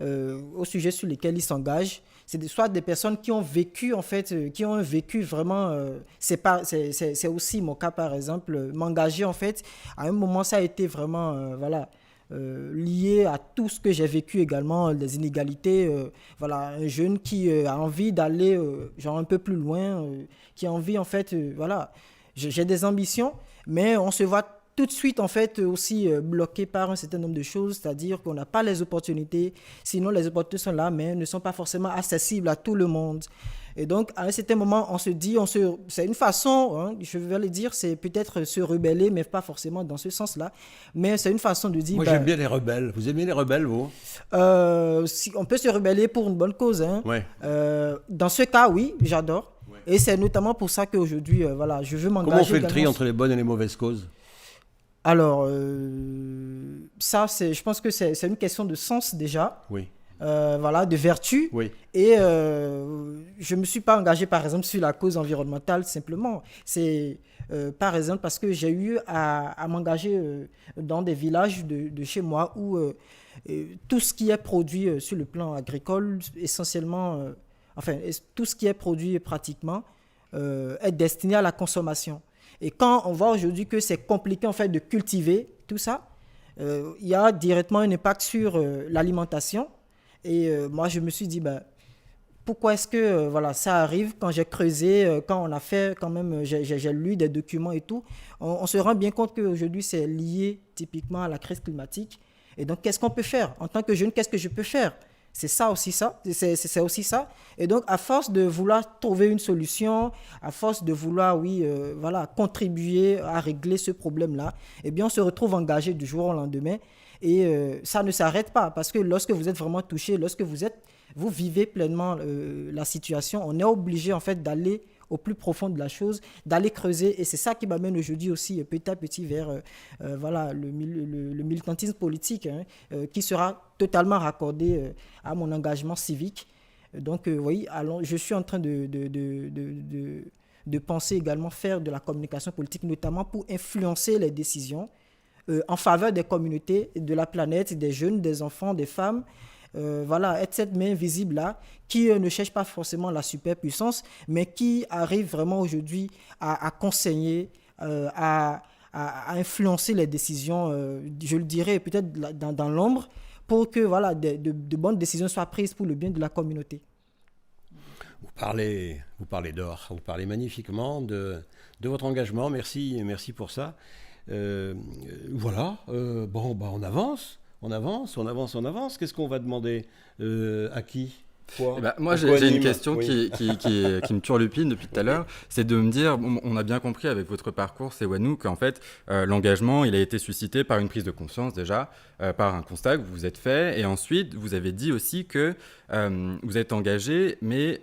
au sujet sur lesquels ils s'engagent. C'est soit des personnes qui ont vécu, en fait, qui ont un vécu vraiment... c'est aussi mon cas, par exemple. M'engager, en fait, à un moment, ça a été vraiment voilà, lié à tout ce que j'ai vécu également, les inégalités. Voilà, un jeune qui a envie d'aller genre un peu plus loin, qui a envie, en fait, voilà... J'ai des ambitions, mais on se voit tout de suite en fait aussi bloqué par un certain nombre de choses, c'est-à-dire qu'on n'a pas les opportunités, sinon les opportunités sont là, mais ne sont pas forcément accessibles à tout le monde. Et donc, à un certain moment, on se dit, c'est une façon, hein, je vais le dire, c'est peut-être se rebeller, mais pas forcément dans ce sens-là, mais c'est une façon de dire... moi j'aime bien les rebelles. Vous aimez les rebelles, vous? Si on peut se rebeller pour une bonne cause. Hein. Ouais. Dans ce cas, oui, j'adore. Et c'est notamment pour ça qu'aujourd'hui, voilà, je veux m'engager. Comment on fait le tri entre les bonnes et les mauvaises causes? Alors, ça, je pense que c'est une question de sens déjà. Oui. Voilà, de vertu. Oui. Et je ne me suis pas engagé, par exemple, sur la cause environnementale simplement. C'est, par exemple, parce que j'ai eu à m'engager dans des villages de chez moi où tout ce qui est produit sur le plan agricole, essentiellement, enfin, tout ce qui est produit pratiquement est destiné à la consommation. Et quand on voit aujourd'hui que c'est compliqué en fait de cultiver tout ça, il y a directement un impact sur l'alimentation. Et moi, je me suis dit, ben, pourquoi est-ce que voilà, ça arrive quand j'ai creusé, quand on a fait quand même, j'ai lu des documents et tout, on se rend bien compte qu'aujourd'hui, c'est lié typiquement à la crise climatique. Et donc, qu'est-ce qu'on peut faire? En tant que jeune, qu'est-ce que je peux faire? C'est ça aussi ça, c'est aussi ça. Et donc, à force de vouloir trouver une solution, à force de vouloir, oui, voilà, contribuer à régler ce problème-là, eh bien, on se retrouve engagé du jour au lendemain. Et ça ne s'arrête pas parce que lorsque vous êtes vraiment touché, lorsque vous vivez pleinement la situation, on est obligé en fait d'aller au plus profond de la chose, d'aller creuser. Et c'est ça qui m'amène aujourd'hui aussi petit à petit vers voilà, le militantisme politique hein, qui sera totalement raccordé à mon engagement civique. Donc oui, je suis en train de penser également faire de la communication politique, notamment pour influencer les décisions en faveur des communautés, de la planète, des jeunes, des enfants, des femmes. Voilà, être cette main visible-là qui ne cherche pas forcément la superpuissance, mais qui arrive vraiment aujourd'hui à conseiller, à influencer les décisions, je le dirais peut-être dans l'ombre, pour que voilà, de bonnes décisions soient prises pour le bien de la communauté. Vous parlez d'or, vous parlez magnifiquement de votre engagement, merci pour ça. Voilà, bon, bah on avance. Qu'est-ce qu'on va demander à qui? Moi, j'ai une question oui. qui me turlupine depuis tout à l'heure. C'est de me dire, on a bien compris avec votre parcours, Sewanou, qu'en fait, l'engagement, il a été suscité par une prise de conscience déjà, par un constat que vous vous êtes fait. Et ensuite, vous avez dit aussi que vous êtes engagé, mais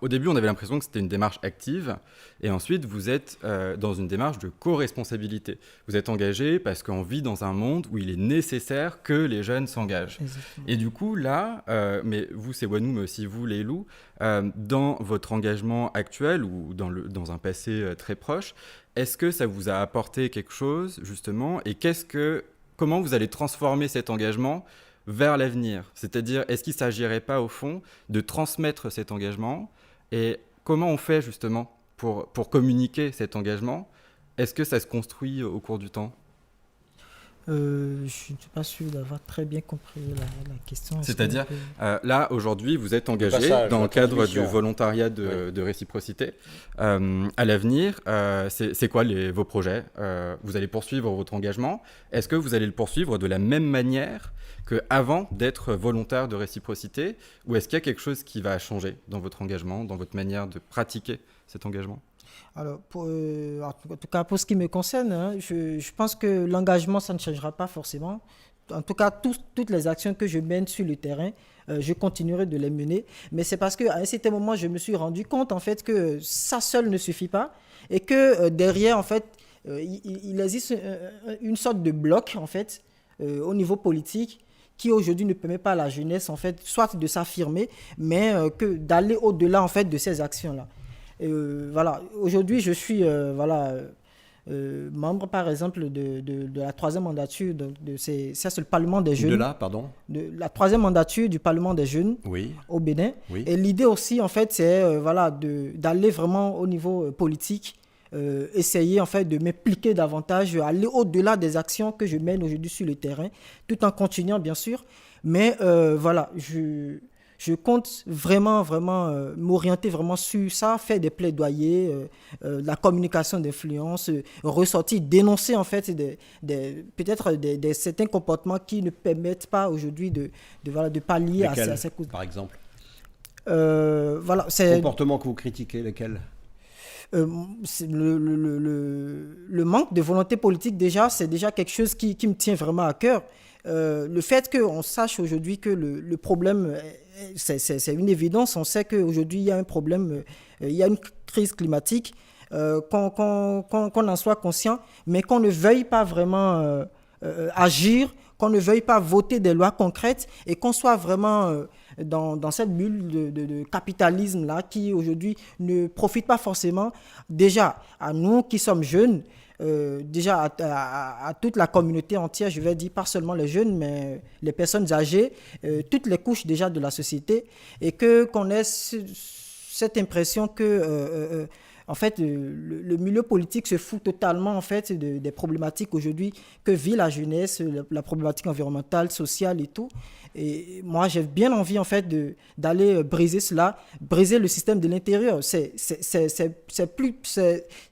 au début, on avait l'impression que c'était une démarche active. Et ensuite, vous êtes dans une démarche de co-responsabilité. Vous êtes engagé parce qu'on vit dans un monde où il est nécessaire que les jeunes s'engagent. Exactement. Et du coup, là, mais vous, Sewanou, mais aussi vous, les loups, dans votre engagement actuel ou dans un passé très proche, est-ce que ça vous a apporté quelque chose, justement, et comment vous allez transformer cet engagement vers l'avenir? C'est-à-dire, est-ce qu'il ne s'agirait pas, au fond, de transmettre cet engagement? Et comment on fait, justement, pour communiquer cet engagement? Est-ce que ça se construit au cours du temps? Je ne suis pas sûr d'avoir très bien compris la question. Est-ce C'est-à-dire, que vous là, aujourd'hui, vous êtes engagé passage, dans la le cadre du transmission. volontariat de réciprocité. À l'avenir, c'est quoi vos projets? Vous allez poursuivre votre engagement. Est-ce que vous allez le poursuivre de la même manière qu'avant d'être volontaire de réciprocité? Ou est-ce qu'il y a quelque chose qui va changer dans votre engagement, dans votre manière de pratiquer cet engagement? Alors, en tout cas, pour ce qui me concerne, hein, je pense que l'engagement, ça ne changera pas forcément. En tout cas, toutes les actions que je mène sur le terrain, je continuerai de les mener. Mais c'est parce qu'à un certain moment, je me suis rendu compte, en fait, que ça seul ne suffit pas. Et que derrière, en fait, il existe une sorte de bloc, en fait, au niveau politique, qui aujourd'hui ne permet pas à la jeunesse, en fait, soit de s'affirmer, mais que d'aller au-delà, en fait, de ces actions-là. Voilà. Aujourd'hui, je suis membre, par exemple, de la troisième mandature. Ça, c'est le Parlement des jeunes. De là, pardon. De la troisième mandature du Parlement des jeunes Oui. au Bénin. Oui. Et l'idée aussi, en fait, c'est d'aller vraiment au niveau politique, essayer en fait de m'impliquer davantage, aller au-delà des actions que je mène aujourd'hui sur le terrain, tout en continuant, bien sûr. Mais je compte vraiment m'orienter vraiment sur ça, faire des plaidoyers, la communication d'influence, ressortir, dénoncer en fait peut-être certains comportements qui ne permettent pas aujourd'hui de pallier à ces causes. Par exemple, C'est comportements que vous critiquez, lesquels? c'est le manque de volonté politique déjà, c'est déjà quelque chose qui me tient vraiment à cœur. Le fait qu'on sache aujourd'hui que le problème, c'est une évidence, on sait qu'aujourd'hui il y a un problème, il y a une crise climatique, qu'on en soit conscient, mais qu'on ne veuille pas vraiment agir, qu'on ne veuille pas voter des lois concrètes et qu'on soit vraiment dans cette bulle de capitalisme-là qui aujourd'hui ne profite pas forcément déjà à nous qui sommes jeunes, déjà à toute la communauté entière, je vais dire, pas seulement les jeunes, mais les personnes âgées, toutes les couches déjà de la société, et qu'on ait cette impression que en fait, le milieu politique se fout totalement en fait des problématiques aujourd'hui que vit la jeunesse, la problématique environnementale, sociale et tout. Et moi, j'ai bien envie en fait d'aller briser cela, briser le système de l'intérieur.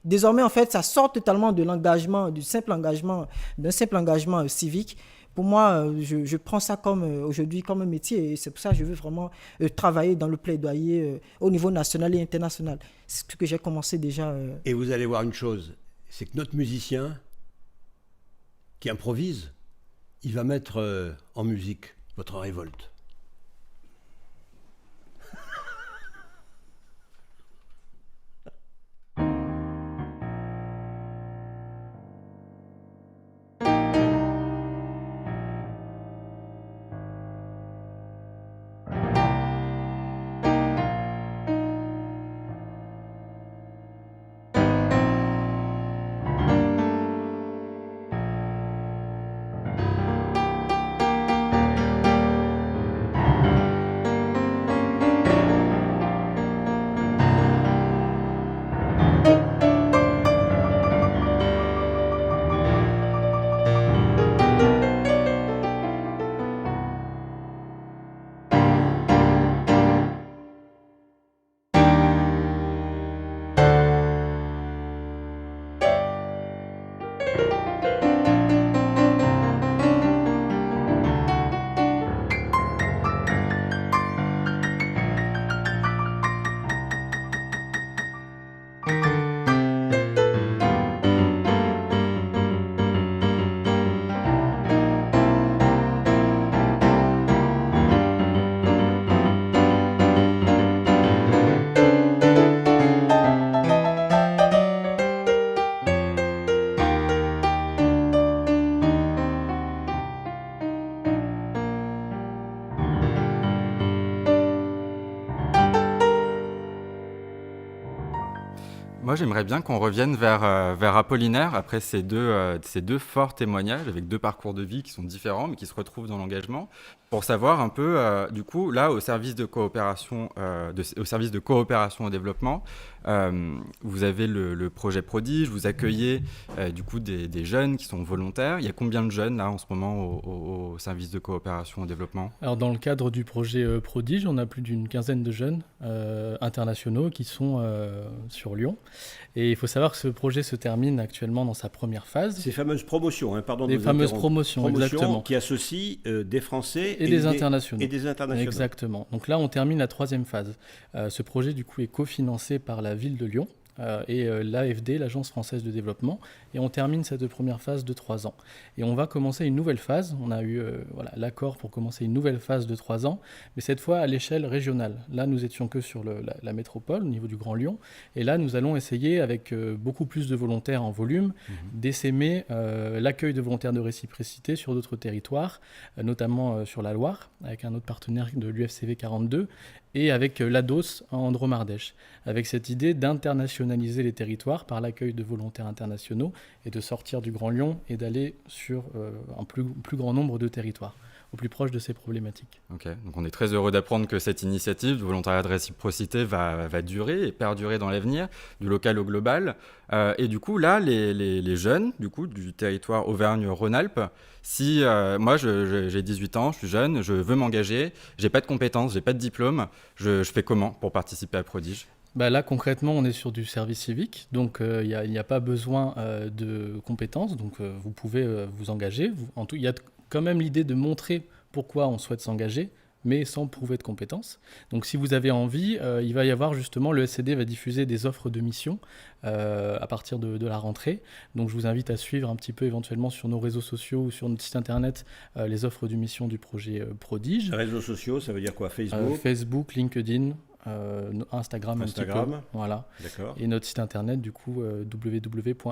Désormais en fait, ça sort totalement de l'engagement, d'un simple engagement civique. Pour moi, je prends ça aujourd'hui comme un métier, et c'est pour ça que je veux vraiment travailler dans le plaidoyer au niveau national et international. C'est ce que j'ai commencé déjà. Et vous allez voir une chose, c'est que notre musicien qui improvise, il va mettre en musique votre révolte. Moi, j'aimerais bien qu'on revienne vers Apollinaire, après ces deux forts témoignages, avec 2 parcours de vie qui sont différents, mais qui se retrouvent dans l'engagement, pour savoir un peu, du coup, là, au service de coopération au développement, vous avez le projet Prodige, vous accueillez du coup des jeunes qui sont volontaires. Il y a combien de jeunes, là, en ce moment, au service de coopération au développement ? Alors, dans le cadre du projet Prodige, on a plus d'une quinzaine de jeunes internationaux qui sont sur Lyon. Et il faut savoir que ce projet se termine actuellement dans sa première phase. Ces fameuses promotions, pardon de Des vous fameuses interrompre. promotions, exactement. Qui associent des Français et des internationaux. Et des internationaux. Exactement. Donc là, on termine la 3e phase. Ce projet, du coup, est cofinancé par la ville de Lyon et l'AFD, l'Agence française de développement. Et on termine cette première phase de 3 ans. Et on va commencer une nouvelle phase. On a eu l'accord pour commencer une nouvelle phase de 3 ans, mais cette fois à l'échelle régionale. Là, nous étions que sur la métropole, au niveau du Grand Lyon. Et là, nous allons essayer, avec beaucoup plus de volontaires en volume, d'essaimer l'accueil de volontaires de réciprocité sur d'autres territoires, notamment sur la Loire, avec un autre partenaire de l'UFCV 42, et avec l'ADOS en Dromardèche, avec cette idée d'internationaliser les territoires par l'accueil de volontaires internationaux et de sortir du Grand Lyon et d'aller sur un plus grand nombre de territoires, au plus proche de ces problématiques. Ok, donc on est très heureux d'apprendre que cette initiative de volontariat de réciprocité va durer et perdurer dans l'avenir, du local au global. Et du coup, là, les jeunes du territoire Auvergne-Rhône-Alpes, si moi j'ai 18 ans, je suis jeune, je veux m'engager, j'ai pas de compétences, j'ai pas de diplôme, je fais comment pour participer à Prodige ? Là, concrètement, on est sur du service civique, donc il n'y a pas besoin de compétences, donc vous pouvez vous engager. Il y a quand même l'idée de montrer pourquoi on souhaite s'engager, mais sans prouver de compétences. Donc si vous avez envie, il va y avoir justement, le SCD va diffuser des offres de mission à partir de la rentrée. Donc je vous invite à suivre un petit peu éventuellement sur nos réseaux sociaux ou sur notre site internet les offres de mission du projet Prodige. Réseaux sociaux, ça veut dire quoi ? Facebook, LinkedIn, Instagram. Un petit peu. Voilà. D'accord. Et notre site internet, du coup, www.scd.asso.fr.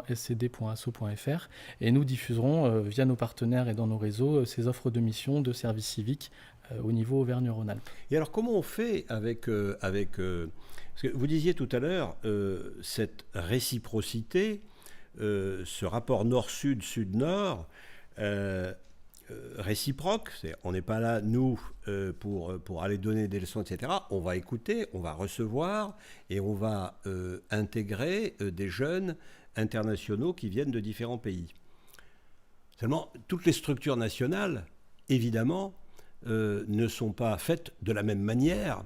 Et nous diffuserons via nos partenaires et dans nos réseaux ces offres de mission de service civique au niveau Auvergne-Rhône-Alpes. Et alors, comment on fait avec parce que vous disiez tout à l'heure, cette réciprocité, ce rapport nord-sud, sud-nord, réciproque, on n'est pas là, nous, pour aller donner des leçons, etc. On va écouter, on va recevoir et on va intégrer des jeunes internationaux qui viennent de différents pays. Seulement, toutes les structures nationales, évidemment, ne sont pas faites de la même manière.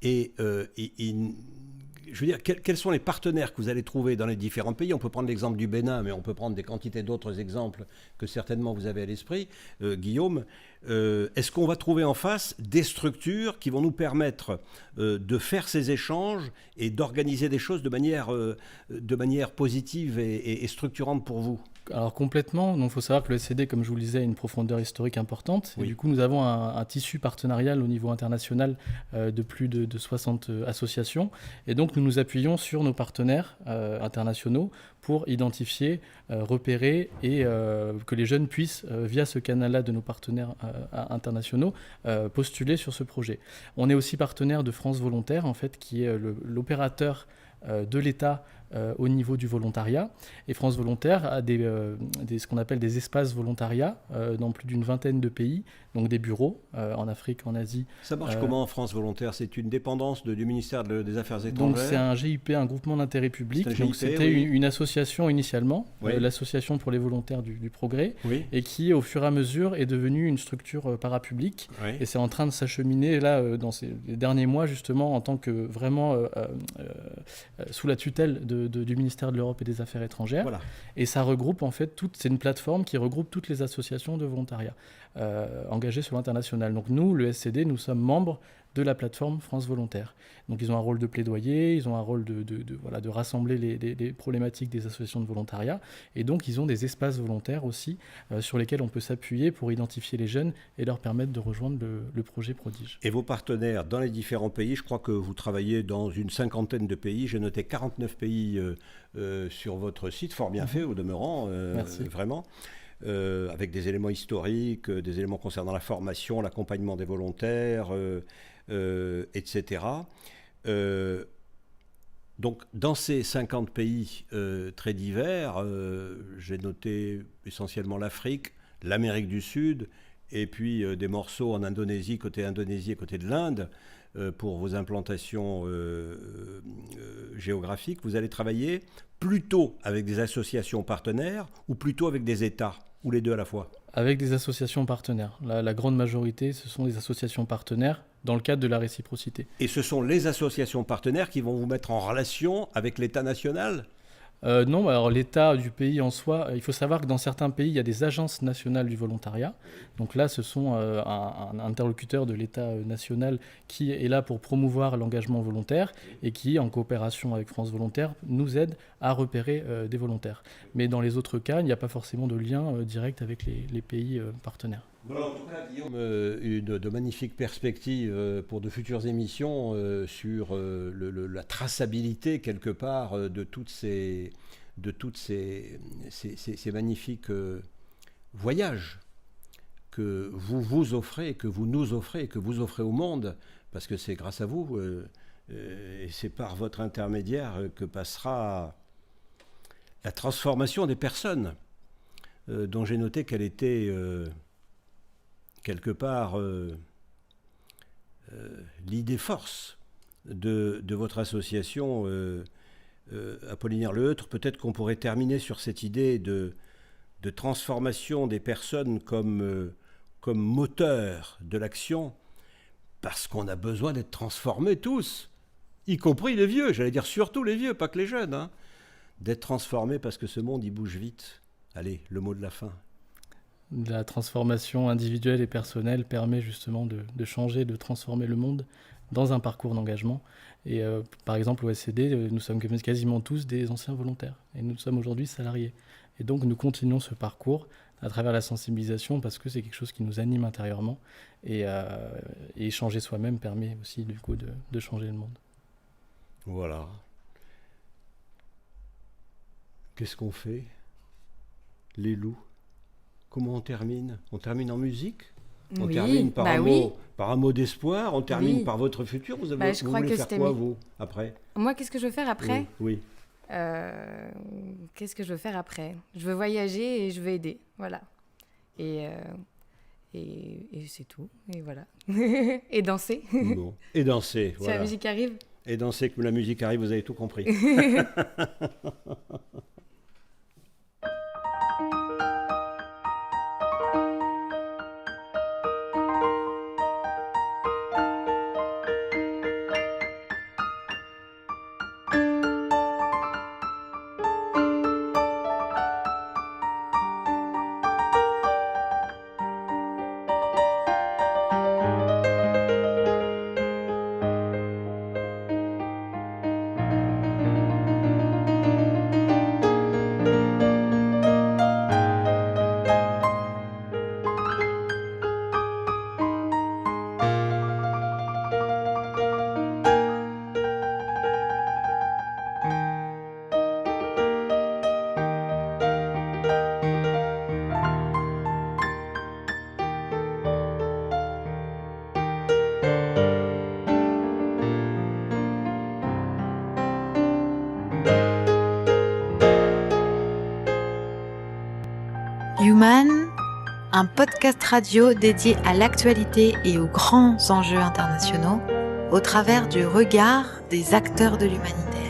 Et je veux dire, quels sont les partenaires que vous allez trouver dans les différents pays ? On peut prendre l'exemple du Bénin, mais on peut prendre des quantités d'autres exemples que certainement vous avez à l'esprit. Guillaume, est-ce qu'on va trouver en face des structures qui vont nous permettre de faire ces échanges et d'organiser des choses de manière positive et structurante pour vous ? Alors complètement, il faut savoir que le SCD, comme je vous le disais, a une profondeur historique importante. Oui. Et du coup, nous avons un tissu partenarial au niveau international de plus de 60 associations. Et donc, nous nous appuyons sur nos partenaires internationaux pour identifier, repérer et que les jeunes puissent, via ce canal-là de nos partenaires internationaux, postuler sur ce projet. On est aussi partenaire de France Volontaire, en fait, qui est l'opérateur de l'État au niveau du volontariat. Et France Volontaire a ce qu'on appelle des espaces volontariat dans plus d'une vingtaine de pays, donc des bureaux en Afrique, en Asie. Ça marche comment, France Volontaire ? C'est une dépendance du ministère des Affaires étrangères ? Donc c'est un GIP, un groupement d'intérêt public. Donc c'était une association initialement, l'Association pour les volontaires du progrès, et qui au fur et à mesure est devenue une structure parapublique. Et c'est en train de s'acheminer là dans ces derniers mois justement en tant que vraiment sous la tutelle du ministère de l'Europe et des Affaires étrangères. Voilà. Et ça regroupe en fait c'est une plateforme qui regroupe toutes les associations de volontariat engagées sur l'international. Donc nous, le SCD, nous sommes membres de la plateforme France Volontaire. Donc ils ont un rôle de plaidoyer, ils ont un rôle de rassembler les problématiques des associations de volontariat, et donc ils ont des espaces volontaires aussi sur lesquels on peut s'appuyer pour identifier les jeunes et leur permettre de rejoindre le projet Prodige. Et vos partenaires dans les différents pays, je crois que vous travaillez dans une 50aine de pays, j'ai noté 49 pays sur votre site, fort bien fait au demeurant, Merci. Vraiment. Avec des éléments historiques, des éléments concernant la formation, l'accompagnement des volontaires, etc. Donc, dans ces 50 pays très divers, j'ai noté essentiellement l'Afrique, l'Amérique du Sud, et puis des morceaux en Indonésie et côté de l'Inde, pour vos implantations géographiques. Vous allez travailler plutôt avec des associations partenaires ou plutôt avec des États, ou les deux à la fois? Avec des associations partenaires. La grande majorité, ce sont des associations partenaires dans le cadre de la réciprocité. Et ce sont les associations partenaires qui vont vous mettre en relation avec l'État national? Non, alors l'État du pays en soi, il faut savoir que dans certains pays, il y a des agences nationales du volontariat. Donc là, ce sont un interlocuteur de l'État national qui est là pour promouvoir l'engagement volontaire et qui, en coopération avec France Volontaire, nous aide à repérer des volontaires. Mais dans les autres cas, il n'y a pas forcément de lien direct avec les pays partenaires. Voilà, en tout cas, Guillaume, de magnifiques perspectives pour de futures émissions sur la traçabilité, quelque part, de toutes ces magnifiques voyages que vous offrez, que vous nous offrez, que vous offrez au monde, parce que c'est grâce à vous, et c'est par votre intermédiaire que passera la transformation des personnes, dont j'ai noté qu'elle était... quelque part, l'idée force de votre association Apollinaire Le Heutre. Peut-être qu'on pourrait terminer sur cette idée de transformation des personnes comme moteur de l'action, parce qu'on a besoin d'être transformés tous, y compris les vieux, j'allais dire surtout les vieux, pas que les jeunes, hein, d'être transformés parce que ce monde, il bouge vite. Allez, le mot de la fin. La transformation individuelle et personnelle permet justement de changer, de transformer le monde dans un parcours d'engagement. Et par exemple, au SCD, nous sommes quasiment tous des anciens volontaires. Et nous sommes aujourd'hui salariés. Et donc, nous continuons ce parcours à travers la sensibilisation parce que c'est quelque chose qui nous anime intérieurement. Et changer soi-même permet aussi, du coup, de changer le monde. Voilà. Qu'est-ce qu'on fait? Les loups. Comment on termine? On termine en musique? On termine par, par un mot d'espoir? On termine par votre futur? Vous voulez faire quoi, vous, après? Moi, qu'est-ce que je veux faire après? Oui. Qu'est-ce que je veux faire après? Je veux voyager et je veux aider. Voilà. Et c'est tout. Et voilà. Et danser. Bon. Et danser, voilà. Si la musique arrive. Et danser, comme la musique arrive, vous avez tout compris. Human, un podcast radio dédié à l'actualité et aux grands enjeux internationaux au travers du regard des acteurs de l'humanitaire.